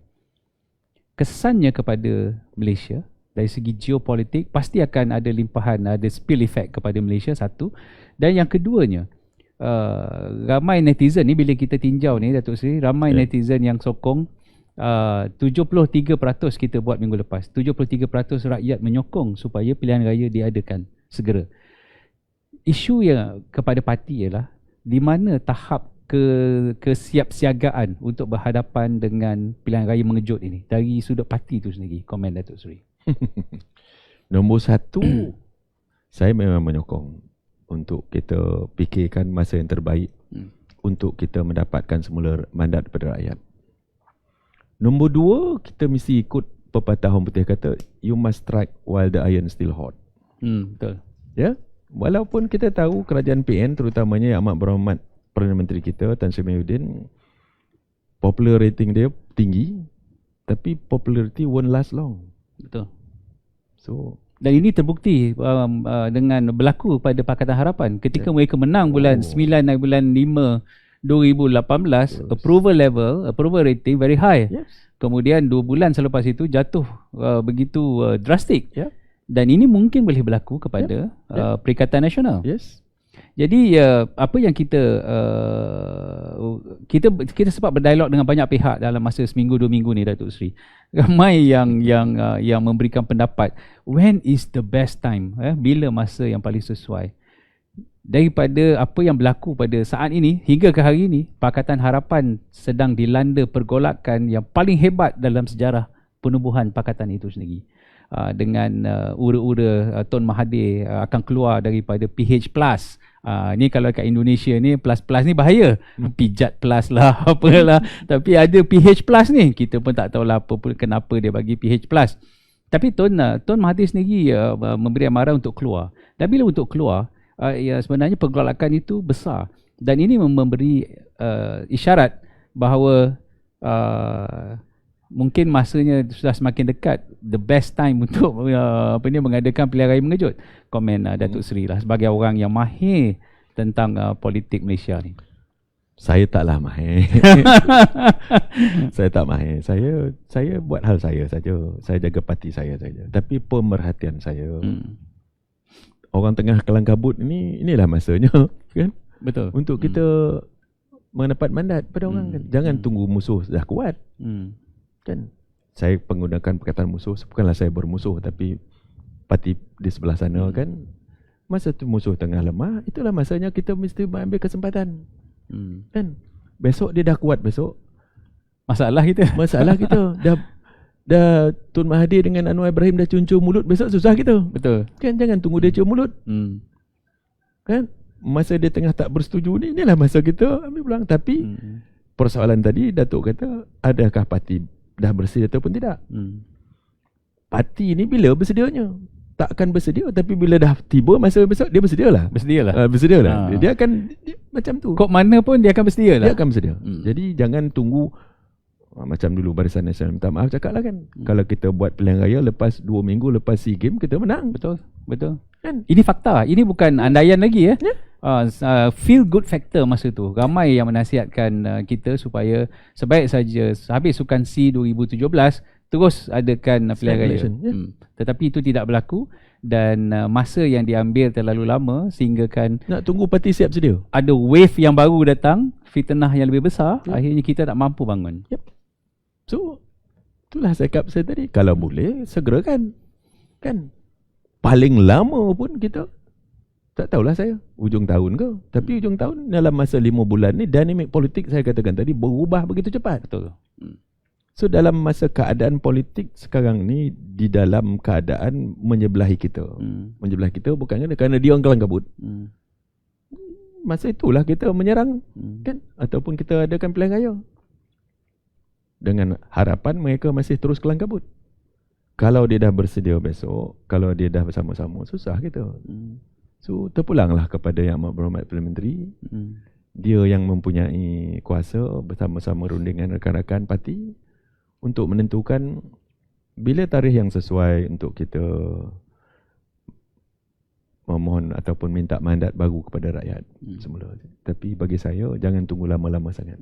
Speaker 1: Kesannya kepada Malaysia dari segi geopolitik pasti akan ada limpahan, ada spill effect kepada Malaysia satu. Dan yang keduanya, ramai netizen ni bila kita tinjau ni Datuk Seri, ramai netizen yang sokong 73% kita buat minggu lepas. 73% rakyat menyokong supaya pilihan raya diadakan segera. Isu yang kepada parti ialah di mana tahap kesiapsiagaan untuk berhadapan dengan pilihan raya mengejut ini dari sudut parti itu sendiri. Komen Datuk Seri.
Speaker 2: Nombor satu, saya memang menyokong untuk kita fikirkan masa yang terbaik untuk kita mendapatkan semula mandat daripada rakyat. Nombor dua, kita mesti ikut pepatah orang putih kata, you must strike while the iron still hot.
Speaker 1: Betul.
Speaker 2: Ya, walaupun kita tahu kerajaan PN terutamanya yang amat berhormat Perdana Menteri kita Tan Sri Mahyudin, popular rating dia tinggi, tapi popularity won't last long.
Speaker 1: Betul.
Speaker 2: So,
Speaker 1: dan ini terbukti dengan berlaku pada Pakatan Harapan ketika mereka menang bulan 9 dan bulan 5 2018, approval rating very high. Kemudian 2 bulan selepas itu jatuh begitu drastik. Dan ini mungkin boleh berlaku kepada Perikatan Nasional. Jadi apa yang kita sempat berdialog dengan banyak pihak dalam masa seminggu 2 minggu ni Datuk Seri. Ramai yang memberikan pendapat when is the best time, bila masa yang paling sesuai. Daripada apa yang berlaku pada saat ini hingga ke hari ini, Pakatan Harapan sedang dilanda pergolakan yang paling hebat dalam sejarah penubuhan pakatan itu sendiri. Dengan ura-ura Tun Mahathir akan keluar daripada PH+. Ni kalau kat Indonesia ni plus ni bahaya. Pijat plus lah apalah. Tapi ada PH+ ni. Kita pun tak tahulah kenapa dia bagi PH+. Tapi Tun Mahathir sendiri memberi amaran untuk keluar. Dan bila untuk keluar, sebenarnya pergolakan itu besar. Dan ini memberi isyarat bahawa mungkin masanya sudah semakin dekat, the best time untuk mengadakan pilihan raya mengejut. Komen Datuk Seri lah sebagai orang yang mahir tentang politik Malaysia ni.
Speaker 2: Saya taklah mahir. Saya tak mahir. Saya buat hal saya saja. Saya jaga parti saya saja. Tapi pemerhatian saya, orang tengah kelang kabut ini, inilah masanya, kan? Betul. Untuk kita mendapat mandat pada orang, kan? Jangan tunggu musuh dah kuat. Kan? Saya menggunakan perkataan musuh, bukanlah saya bermusuh, tapi parti di sebelah sana kan, masa tu musuh tengah lemah, itulah masanya kita mesti mengambil kesempatan. Kan? besok dia dah kuat besok.
Speaker 1: Masalah kita.
Speaker 2: Masalah kita. Dah Tun Mahathir dengan Anwar Ibrahim dah cium-cium mulut, besok susah kita.
Speaker 1: Betul.
Speaker 2: Kan jangan tunggu dia cium mulut. Kan masa dia tengah tak bersetuju ni, inilah masa kita ambil peluang. Tapi persoalan tadi Datuk kata, adakah parti dah bersedia ataupun tidak? Parti ni bila bersedianya? Tak akan bersedia, tapi bila dah tiba masa besok, dia bersedialah. Bersedialah. Dia akan macam tu.
Speaker 1: Kok mana pun dia akan bersedia lah.
Speaker 2: Dia akan bersedia. Jadi jangan tunggu macam dulu Barisan Nasional minta maaf cakap lah kan. Kalau kita buat pilihan raya lepas 2 minggu lepas SEA Games, kita menang.
Speaker 1: Betul.
Speaker 2: Kan?
Speaker 1: Ini fakta. Ini bukan andaian lagi ya. Feel good factor masa tu. Ramai yang menasihatkan kita supaya sebaik saja habis Sukan SEA 2017 terus adakan pilihan raya. Tetapi itu tidak berlaku dan masa yang diambil terlalu lama sehingga kan
Speaker 2: nak tunggu parti siap sedia.
Speaker 1: Ada wave yang baru datang, fitnah yang lebih besar, akhirnya kita tak mampu bangun.
Speaker 2: So itulah cakap saya tadi, kalau boleh segerakan. Kan paling lama pun kita tak tahulah saya ujung tahun ke, tapi ujung tahun dalam masa 5 bulan ni dinamik politik saya katakan tadi berubah begitu cepat.
Speaker 1: Betul.
Speaker 2: So dalam masa keadaan politik sekarang ni, di dalam keadaan menyebelahi kita. Menyebelahi kita bukan kerana dia orang kelang kabut. Masa itulah kita menyerang kan, ataupun kita adakan pilihan raya dengan harapan mereka masih terus kelang kabut. Kalau dia dah bersedia besok, kalau dia dah bersama-sama, susah kita. So terpulanglah kepada Yang Amat Berhormat Perdana Menteri. Dia yang mempunyai kuasa bersama-sama rundingan rakan-rakan parti untuk menentukan bila tarikh yang sesuai untuk kita memohon ataupun minta mandat baru kepada rakyat semula. Tapi bagi saya, jangan tunggu lama-lama sangat.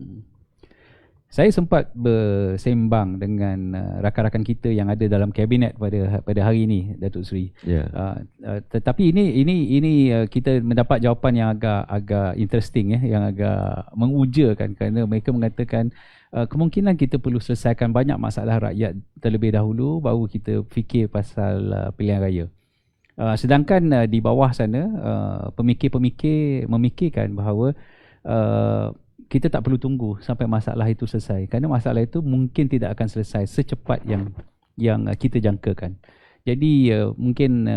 Speaker 1: Saya sempat bersembang dengan rakan-rakan kita yang ada dalam kabinet pada hari ini, Datuk Seri. Tetapi ini kita mendapat jawapan yang agak interesting yang agak mengujakan, kerana mereka mengatakan kemungkinan kita perlu selesaikan banyak masalah rakyat terlebih dahulu baru kita fikir pasal pilihan raya. Sedangkan di bawah sana pemikir-pemikir memikirkan bahawa kita tak perlu tunggu sampai masalah itu selesai, kerana masalah itu mungkin tidak akan selesai secepat yang kita jangkakan. Jadi mungkin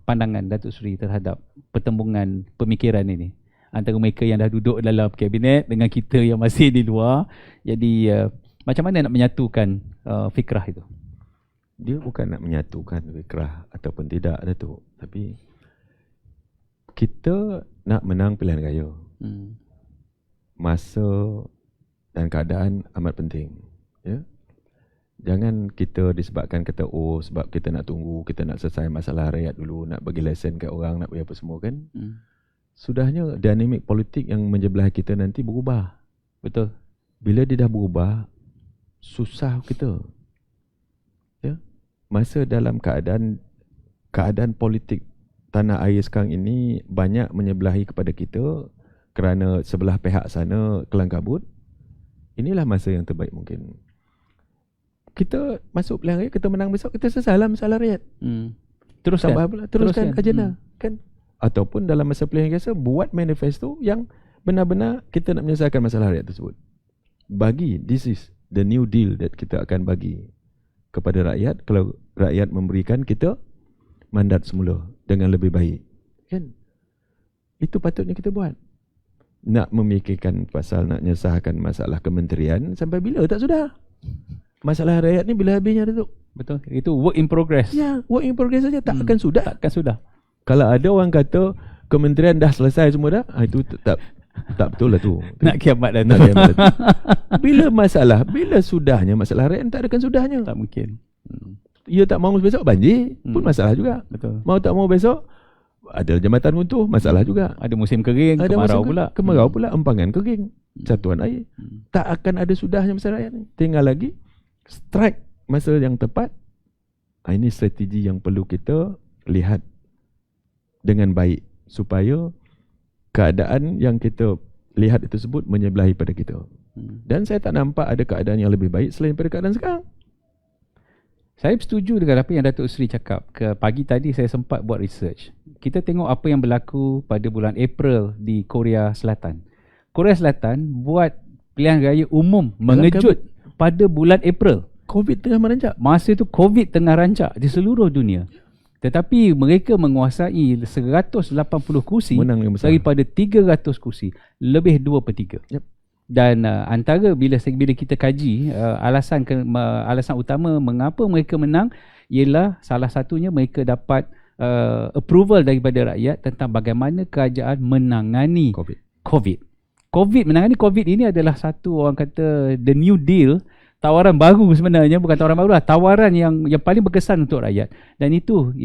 Speaker 1: pandangan Datuk Seri terhadap pertembungan pemikiran ini antara mereka yang dah duduk dalam kabinet dengan kita yang masih di luar. Jadi macam mana nak menyatukan fikrah itu?
Speaker 2: Dia bukan nak menyatukan fikrah ataupun tidak, Datuk, tapi kita nak menang pilihan raya. Masa dan keadaan amat penting, ya. Jangan kita disebabkan kata sebab kita nak tunggu, kita nak selesai masalah rakyat dulu, nak bagi lesen kat orang, nak bagi apa semua kan. Sudahnya dinamik politik yang menjebelahi kita nanti berubah.
Speaker 1: Betul.
Speaker 2: Bila dia dah berubah, susah kita. Ya. Masa dalam keadaan politik tanah air sekarang ini banyak menyebelahi kepada kita kerana sebelah pihak sana kelang kabut. Inilah masa yang terbaik mungkin. Kita masuk pilihan raya, kita menang besok, kita selesailah masalah rakyat. Teruskan agenda kan. Ataupun dalam masa pilihan raya, buat manifesto yang benar-benar kita nak menyelesaikan masalah rakyat tersebut. This is the new deal that kita akan bagi kepada rakyat kalau rakyat memberikan kita mandat semula dengan lebih baik. Kan? Itu patutnya kita buat. Nak memikirkan pasal nak menyelesaikan masalah kementerian sampai bila tak sudah. Masalah rakyat ni bila habisnya, Datuk?
Speaker 1: Betul. Itu work in progress.
Speaker 2: Ya, work in progress saja, tak akan sudah.
Speaker 1: Takkan sudah.
Speaker 2: Kalau ada orang kata kementerian dah selesai semua dah, itu tak betul lah tu.
Speaker 1: Nak kiamat dah.
Speaker 2: Bila sudahnya masalah rakyat tak akan sudahnya.
Speaker 1: Tak mungkin.
Speaker 2: Ia tak mahu besok banjir pun masalah juga.
Speaker 1: Betul.
Speaker 2: Mau tak mau besok ada jambatan runtuh, masalah juga.
Speaker 1: Ada musim kering, ada
Speaker 2: kemarau pula, empangan kering, satuan air. Tak akan ada sudahnya masalah rakyat ni. Tinggal lagi strike masa yang tepat. Ini strategi yang perlu kita lihat dengan baik supaya keadaan yang kita lihat itu tersebut menyebelahi pada kita. Dan saya tak nampak ada keadaan yang lebih baik selain pada keadaan sekarang.
Speaker 1: Saya setuju dengan apa yang Datuk Seri cakap. Pagi tadi saya sempat buat research. Kita tengok apa yang berlaku pada bulan April di Korea Selatan. Korea Selatan buat pilihan raya umum mengejut pada bulan April.
Speaker 2: COVID tengah merancak.
Speaker 1: Masa itu COVID tengah rancak di seluruh dunia. Tetapi mereka menguasai 180 kursi daripada 300 kursi, lebih 2/3.
Speaker 2: Yep.
Speaker 1: Dan antara bila kita kaji alasan utama mengapa mereka menang ialah salah satunya mereka dapat approval daripada rakyat tentang bagaimana kerajaan menangani COVID. Menangani COVID ini adalah satu, orang kata, the new deal, tawaran baru sebenarnya, bukan tawaran baru lah, tawaran yang paling berkesan untuk rakyat. Dan itu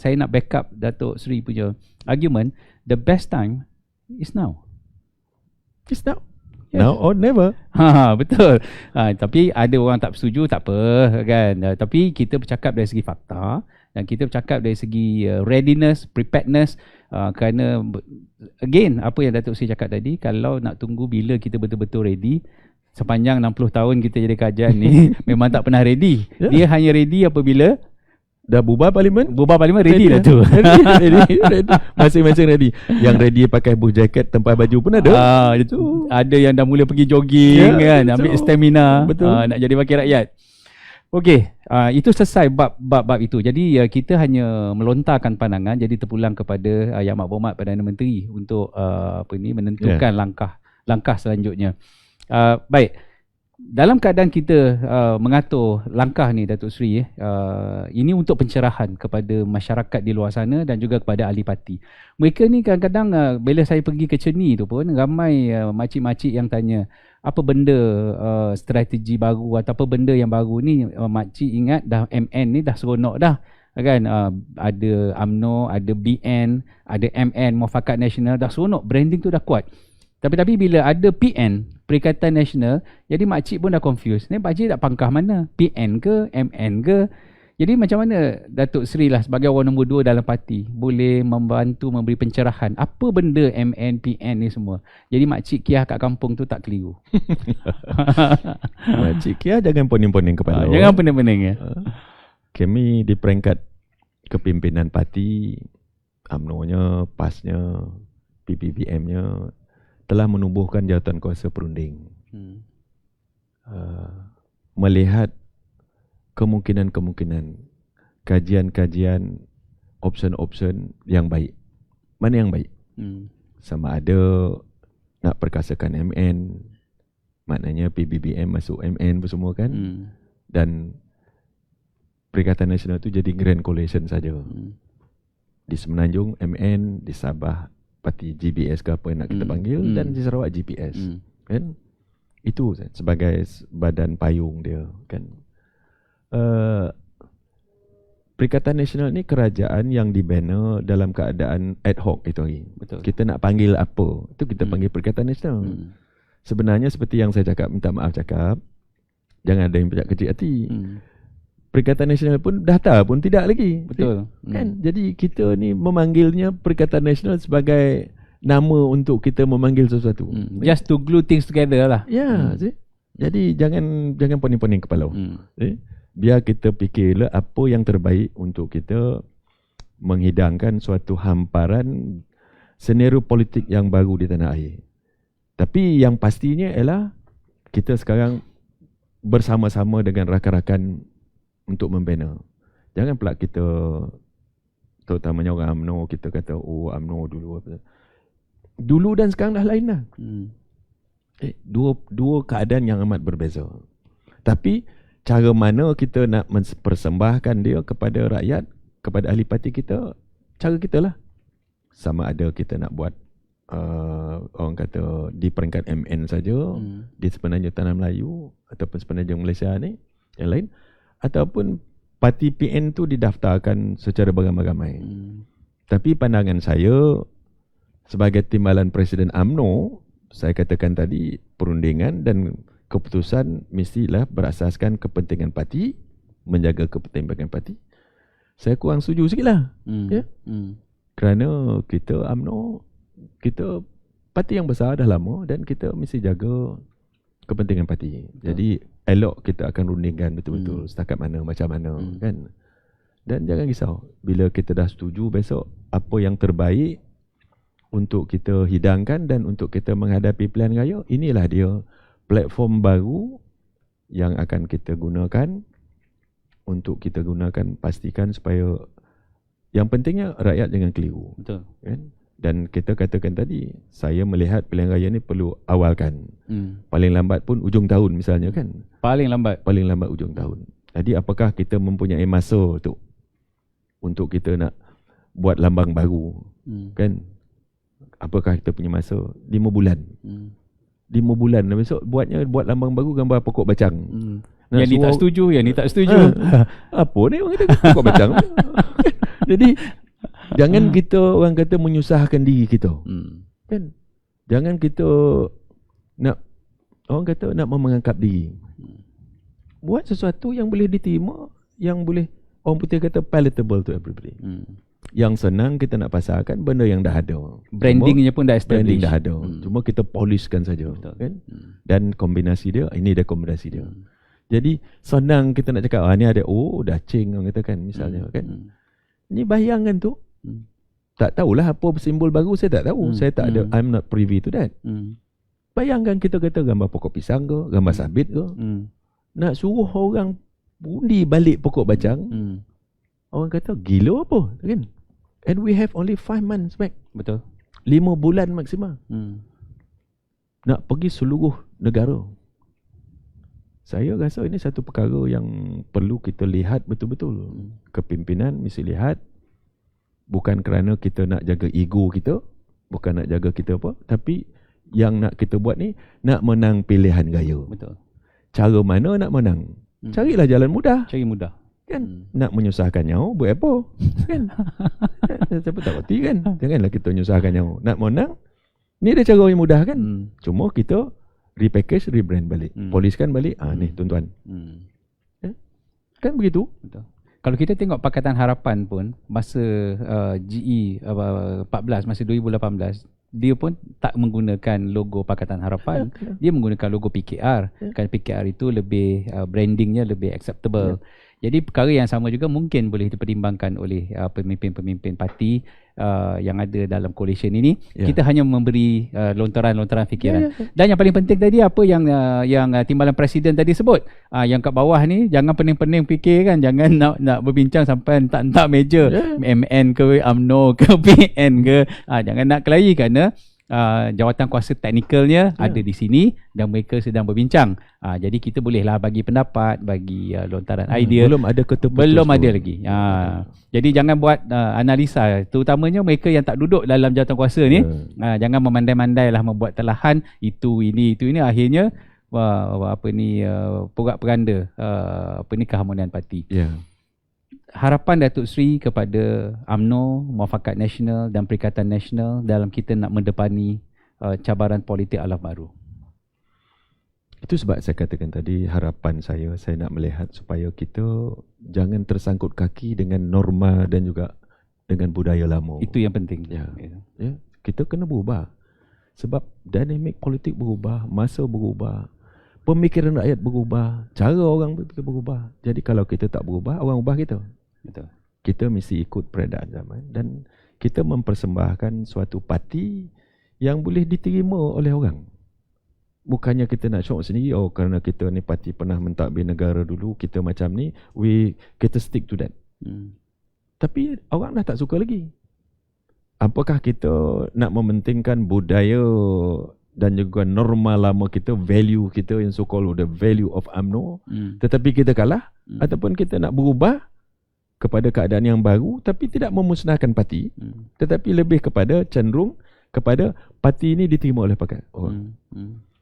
Speaker 1: saya nak backup Datuk Seri punya argument, the best time is now.
Speaker 2: It's now. Yes. Now or never.
Speaker 1: Betul. Tapi ada orang tak bersetuju, tak apa kan. Tapi kita bercakap dari segi fakta dan kita bercakap dari segi readiness, preparedness, kerana again apa yang Datuk Seri cakap tadi, kalau nak tunggu bila kita betul-betul ready, sepanjang 60 tahun kita jadi kerajaan ni memang tak pernah ready. Dia hanya ready apabila
Speaker 2: dah bubar parlimen
Speaker 1: ready dah tu.
Speaker 2: ready. Masing-masing ready. Yang ready pakai buff jacket, tempah baju pun ada.
Speaker 1: Itu ada yang dah mula pergi jogging kan, ambil stamina, nak jadi wakil rakyat. Okey, itu selesai bab itu. Jadi kita hanya melontarkan pandangan, jadi terpulang kepada Yang Maklumat Perdana Menteri untuk menentukan langkah selanjutnya. Baik. Dalam keadaan kita mengatur langkah ni Datuk Seri, ini untuk pencerahan kepada masyarakat di luar sana dan juga kepada ahli parti. Mereka ni kadang-kadang bila saya pergi ke Ceni tu pun ramai makcik-makcik yang tanya apa benda strategi baru atau apa benda yang baru ni. Makcik ingat dah MN ni dah seronok dah kan, ada UMNO, ada BN, ada MN, Muafakat Nasional, dah seronok, branding tu dah kuat. Tapi bila ada PN, Perikatan Nasional, jadi makcik pun dah confused. Ni makcik tak pangkah mana? PN ke? MN ke? Jadi macam mana Datuk Seri lah sebagai orang nombor 2 dalam parti boleh membantu memberi pencerahan apa benda MN, PN ni semua. Jadi makcik Kiah kat kampung tu tak keliru.
Speaker 2: Makcik Kiah jangan poning-poning kepala.
Speaker 1: Jangan pening-pening ya.
Speaker 2: Kami di peringkat kepimpinan parti, UMNO-nya, PAS-nya, PPBM-nya telah menubuhkan jawatan kuasa perunding. Melihat kemungkinan-kemungkinan, kajian-kajian, option-option yang baik. Mana yang baik? Sama ada nak perkasakan MN, maknanya PBBM masuk MN semua kan? Dan Perikatan Nasional tu jadi Grand Coalition saja. Di Semenanjung MN, di Sabah parti GBS ke apa yang nak kita panggil, dan di Sarawak GPS. Kan? Itu sebagai badan payung dia kan. Perikatan Nasional ni kerajaan yang dibina dalam keadaan ad hoc itu hari.
Speaker 1: Betul.
Speaker 2: Kita nak panggil apa, itu kita panggil Perikatan Nasional. Sebenarnya seperti yang saya cakap, minta maaf cakap, jangan ada yang pejak kecil hati. Perikatan Nasional pun daftar pun tidak lagi.
Speaker 1: Betul.
Speaker 2: Kan? Jadi kita ni memanggilnya Perikatan Nasional sebagai nama untuk kita memanggil sesuatu.
Speaker 1: Just to glue things together lah.
Speaker 2: Jadi jangan poning-poning kepala. Biar kita fikirlah apa yang terbaik untuk kita menghidangkan suatu hamparan senario politik yang baru di tanah air. Tapi yang pastinya ialah kita sekarang bersama-sama dengan rakan-rakan untuk membina. Jangan pula kita, terutamanya orang UMNO, kita kata UMNO dulu apa. Dulu dan sekarang dah lain dah. Dua keadaan yang amat berbeza. Tapi cara mana kita nak mempersembahkan dia kepada rakyat, kepada ahli parti kita, cara kita lah. Sama ada kita nak buat orang kata di peringkat MN saja, di semenanjung Tanah Melayu ataupun semenanjung Malaysia ni, yang lain, ataupun parti PN tu didaftarkan secara beramai-ramai. Tapi pandangan saya sebagai timbalan Presiden UMNO, saya katakan tadi, perundingan dan keputusan mestilah berasaskan kepentingan parti, menjaga kepentingan parti. Saya kurang setuju sikit lah. Kerana kita UMNO, kita parti yang besar dah lama dan kita mesti jaga kepentingan parti. Jadi elok kita akan rundingkan betul-betul setakat mana, macam mana kan. Dan jangan risau, bila kita dah setuju besok apa yang terbaik untuk kita hidangkan dan untuk kita menghadapi pilihan raya, inilah dia platform baru yang akan kita gunakan untuk kita gunakan, pastikan supaya yang pentingnya rakyat jangan keliru.
Speaker 1: Betul.
Speaker 2: Kan? Dan kita katakan tadi, saya melihat pilihan raya ni perlu awalkan. Paling lambat pun ujung tahun misalnya kan.
Speaker 1: Paling lambat
Speaker 2: Ujung tahun. Jadi apakah kita mempunyai masa untuk kita nak buat lambang baru kan? Apakah kita punya masa? 5 bulan. 5 bulan besok buat lambang baru gambar pokok bacang.
Speaker 1: Yang ni tak setuju, yang ni tak setuju.
Speaker 2: Apa ni orang kata pokok bacang. Jadi jangan kita orang kata menyusahkan diri kita. Kan? Jangan kita nak orang kata nak mengangkat diri. Buat sesuatu yang boleh diterima, yang boleh orang putih kata palatable to everybody. Yang senang kita nak pasarkan benda yang dah ada.
Speaker 1: Brandingnya pun dah established.
Speaker 2: Branding dah ada. Cuma kita polishkan saja. Kan? Dan kombinasi dia, ini dah kombinasi dia. Jadi senang kita nak cakap, ni ada, dah cing orang kata kan, misalnya kan. Ni bayangan tu. Tak tahulah apa simbol baru, saya tak tahu. Saya tak ada, I'm not privy to that. Bayangkan kita kata gambar pokok pisang ke, gambar sabit ke. Nak suruh orang undi balik pokok bacang. Orang kata gila apa kan? And we have only 5 months back.
Speaker 1: Betul.
Speaker 2: 5 bulan maksimal. Nak pergi seluruh negara. Saya rasa ini satu perkara yang perlu kita lihat betul-betul. Kepimpinan mesti lihat. Bukan kerana kita nak jaga ego kita, bukan nak jaga kita apa, tapi yang nak kita buat ni nak menang pilihan raya.
Speaker 1: Betul.
Speaker 2: Cara mana nak menang? Carilah jalan mudah.
Speaker 1: Cari mudah.
Speaker 2: Kan? Nak menyusahkan nyawa buat apa? Kan? Siapa tak reti kan? Janganlah kita menyusahkan nyawa. Nak menang, ni ada cara yang mudah kan? Cuma kita repackage, rebrand balik. Poliskan balik. Ni tuan-tuan. Kan begitu?
Speaker 1: Betul. Kalau kita tengok Pakatan Harapan pun masa GE 14, masa 2018, dia pun tak menggunakan logo Pakatan Harapan. Dia menggunakan logo PKR. Kan PKR itu lebih brandingnya lebih acceptable. Jadi perkara yang sama juga mungkin boleh dipertimbangkan oleh pemimpin-pemimpin parti yang ada dalam coalition ini. Kita hanya memberi lontaran-lontaran fikiran. Dan yang paling penting tadi apa yang timbalan presiden tadi sebut, yang kat bawah ni jangan pening-pening fikir kan, jangan nak berbincang sampai entak meja MN ke UMNO ke PN ke, jangan nak kelahi kerana jawatan kuasa teknikalnya ada di sini dan mereka sedang berbincang. Jadi kita bolehlah bagi pendapat, bagi lontaran idea.
Speaker 2: Belum ada
Speaker 1: belum ada lagi. Jadi jangan buat analisa, terutamanya mereka yang tak duduk dalam jawatan kuasa ni. Jangan memandai-mandai lah membuat telahan itu ini akhirnya porak-peranda keharmonian parti. Harapan Datuk Seri kepada UMNO, Muafakat Nasional dan Perikatan Nasional dalam kita nak mendepani cabaran politik alam baru.
Speaker 2: Itu sebab saya katakan tadi, harapan saya nak melihat supaya kita jangan tersangkut kaki dengan norma dan juga dengan budaya lama.
Speaker 1: Itu yang penting.
Speaker 2: Kita kena berubah. Sebab dinamik politik berubah, masa berubah, pemikiran rakyat berubah, cara orang berfikir berubah. Jadi kalau kita tak berubah, orang ubah kita.
Speaker 1: Betul.
Speaker 2: Kita mesti ikut peredaran zaman dan kita mempersembahkan suatu parti yang boleh diterima oleh orang. Bukannya kita nak syok sendiri, kerana kita ni parti pernah mentadbir negara dulu, kita macam ni, kita stick to that. Tapi orang dah tak suka lagi. Apakah kita nak mementingkan budaya dan juga norma lama kita, value kita yang so-called the value of UMNO, tetapi kita kalah, ataupun kita nak berubah kepada keadaan yang baru tapi tidak memusnahkan parti, tetapi lebih kepada cenderung kepada parti ini diterima oleh pakat orang.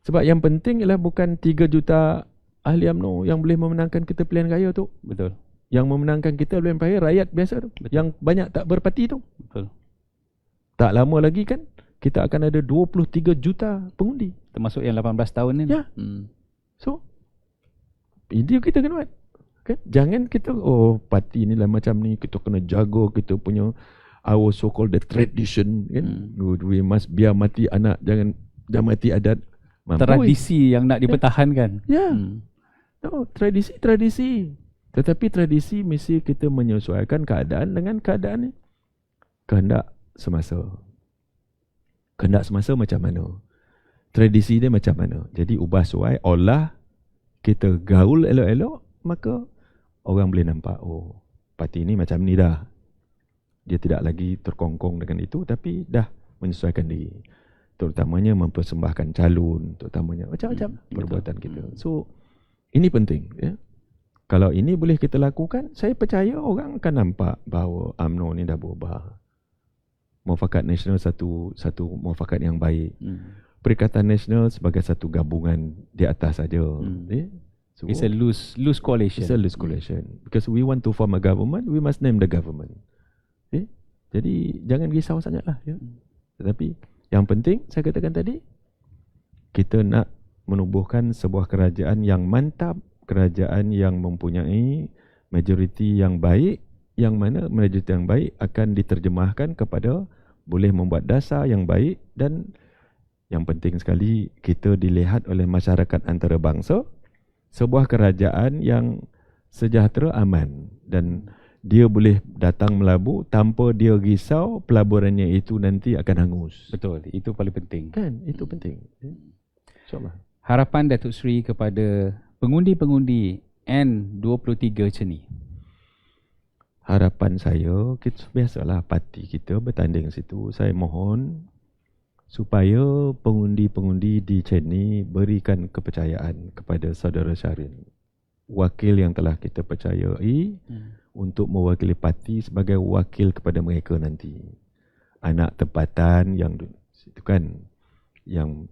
Speaker 2: Sebab yang penting ialah bukan 3 juta ahli UMNO yang boleh memenangkan kita pilihan raya tu.
Speaker 1: Betul.
Speaker 2: Yang memenangkan kita pilihan raya rakyat biasa tu. Betul. Yang banyak tak berparti tu.
Speaker 1: Betul.
Speaker 2: Tak lama lagi kan kita akan ada 23 juta pengundi.
Speaker 1: Termasuk yang 18 tahun ni.
Speaker 2: Ya. So ini kita kena buat. Kan? Jangan kita parti ni lah macam ni, kita kena jaga kita punya our so called the tradition kan. We must biar mati anak, jangan mati adat.
Speaker 1: Tradisi yang nak dipertahankan.
Speaker 2: Tradisi. Tetapi tradisi mesti kita menyesuaikan keadaan dengan keadaan ni. Kehendak semasa macam mana. tradisi dia macam mana. Jadi ubah suai, olah, kita gaul elok-elok, maka orang boleh nampak, oh parti ni macam ni dah. Dia tidak lagi terkongkong dengan itu, tapi dah menyesuaikan diri. Terutamanya mempersembahkan calon, terutamanya macam-macam perbuatan kita. So ini penting, ya. Kalau ini boleh kita lakukan, saya percaya orang akan nampak bahawa UMNO ni dah berubah. Muafakat Nasional satu muafakat yang baik. Perikatan Nasional sebagai satu gabungan di atas saja. So,
Speaker 1: it's a loose coalition.
Speaker 2: It's a loose coalition. Because we want to form a government, we must name the government. Jadi jangan risau sangatlah. Ya. Tetapi yang penting saya katakan tadi, kita nak menubuhkan sebuah kerajaan yang mantap, kerajaan yang mempunyai majoriti yang baik, yang mana majoriti yang baik akan diterjemahkan kepada boleh membuat dasar yang baik, dan yang penting sekali kita dilihat oleh masyarakat antarabangsa sebuah kerajaan yang sejahtera, aman, dan dia boleh datang melabur tanpa dia risau pelaburannya itu nanti akan hangus.
Speaker 1: Betul, itu paling penting.
Speaker 2: Kan, itu penting. InsyaAllah.
Speaker 1: Harapan Datuk Seri kepada pengundi-pengundi N23 macam ni?
Speaker 2: Harapan saya, kita biasalah parti kita bertanding situ. Saya mohon supaya pengundi-pengundi di Ceni berikan kepercayaan kepada saudara Syahrin, wakil yang telah kita percayai untuk mewakili parti sebagai wakil kepada mereka nanti. Anak tempatan yang situ kan, yang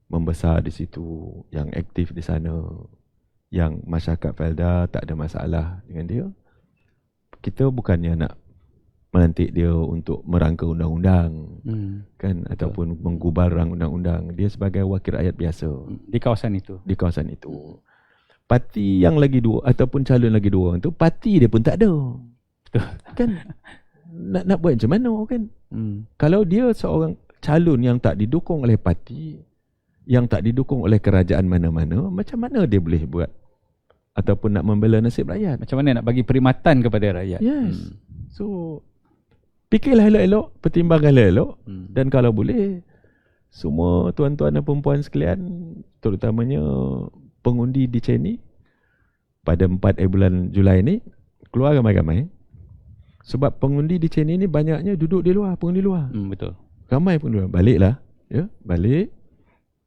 Speaker 2: membesar di situ, yang aktif di sana, yang masyarakat Felda tak ada masalah dengan dia. Kita bukannya nak melantik dia untuk merangka undang-undang, kan, ataupun menggubar undang-undang. Dia sebagai wakil rakyat biasa
Speaker 1: di kawasan itu.
Speaker 2: Di kawasan itu. Parti yang lagi dua ataupun calon lagi dua orang tu, parti dia pun tak ada. Kan nak buat macam mana kan? Kalau dia seorang calon yang tak didukung oleh parti, yang tak didukung oleh kerajaan mana-mana, macam mana dia boleh buat ataupun nak membela nasib rakyat? Macam mana nak bagi perkhidmatan kepada rakyat? Yes. So fikirlah elok-elok, pertimbangkan elok, dan kalau boleh semua tuan-tuan dan perempuan sekalian, terutamanya pengundi di Ceni, pada 4 bulan Julai ni keluar ramai-ramai. Sebab pengundi di Ceni ni banyaknya duduk di luar, pengundi luar. Betul. Ramai pengundi luar. Baliklah, ya, balik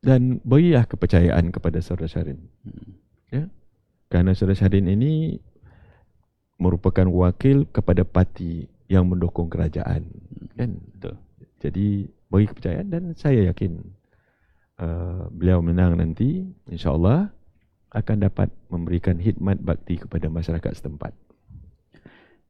Speaker 2: dan berilah kepercayaan kepada saudara Syahrin. Ya. Kerana saudara Syahrin ini merupakan wakil kepada parti yang mendukung kerajaan, kan? Betul. Jadi beri kepercayaan, dan saya yakin beliau menang nanti, insya-Allah akan dapat memberikan khidmat bakti kepada masyarakat setempat.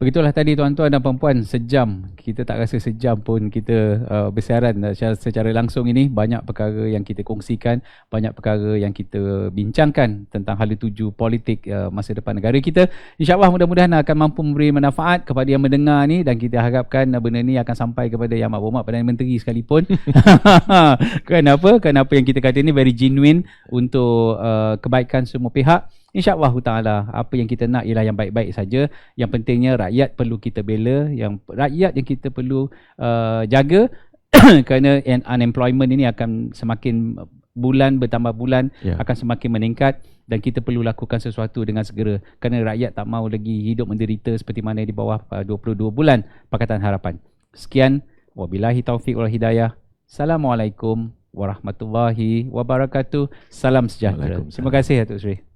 Speaker 2: Begitulah tadi tuan-tuan dan perempuan, sejam, kita tak rasa sejam pun kita bersiaran secara langsung ini. Banyak perkara yang kita kongsikan, banyak perkara yang kita bincangkan tentang hala tuju politik masa depan negara kita. InsyaAllah mudah-mudahan akan mampu memberi manfaat kepada yang mendengar ni, dan kita harapkan benda ni akan sampai kepada Yang Amat Berhormat Perdana Menteri sekalipun. Kenapa? Kerana apa yang kita kata ni very genuine untuk kebaikan semua pihak. InsyaAllah ta'ala, apa yang kita nak ialah yang baik-baik saja. Yang pentingnya rakyat perlu kita bela, yang rakyat yang kita perlu jaga kerana unemployment ini akan semakin bulan bertambah bulan, akan semakin meningkat, dan kita perlu lakukan sesuatu dengan segera kerana rakyat tak mahu lagi hidup menderita seperti mana di bawah 22 bulan Pakatan Harapan. Sekian, wabillahi taufiq wal hidayah. Assalamualaikum warahmatullahi wabarakatuh. Salam sejahtera. Terima kasih Datuk Seri.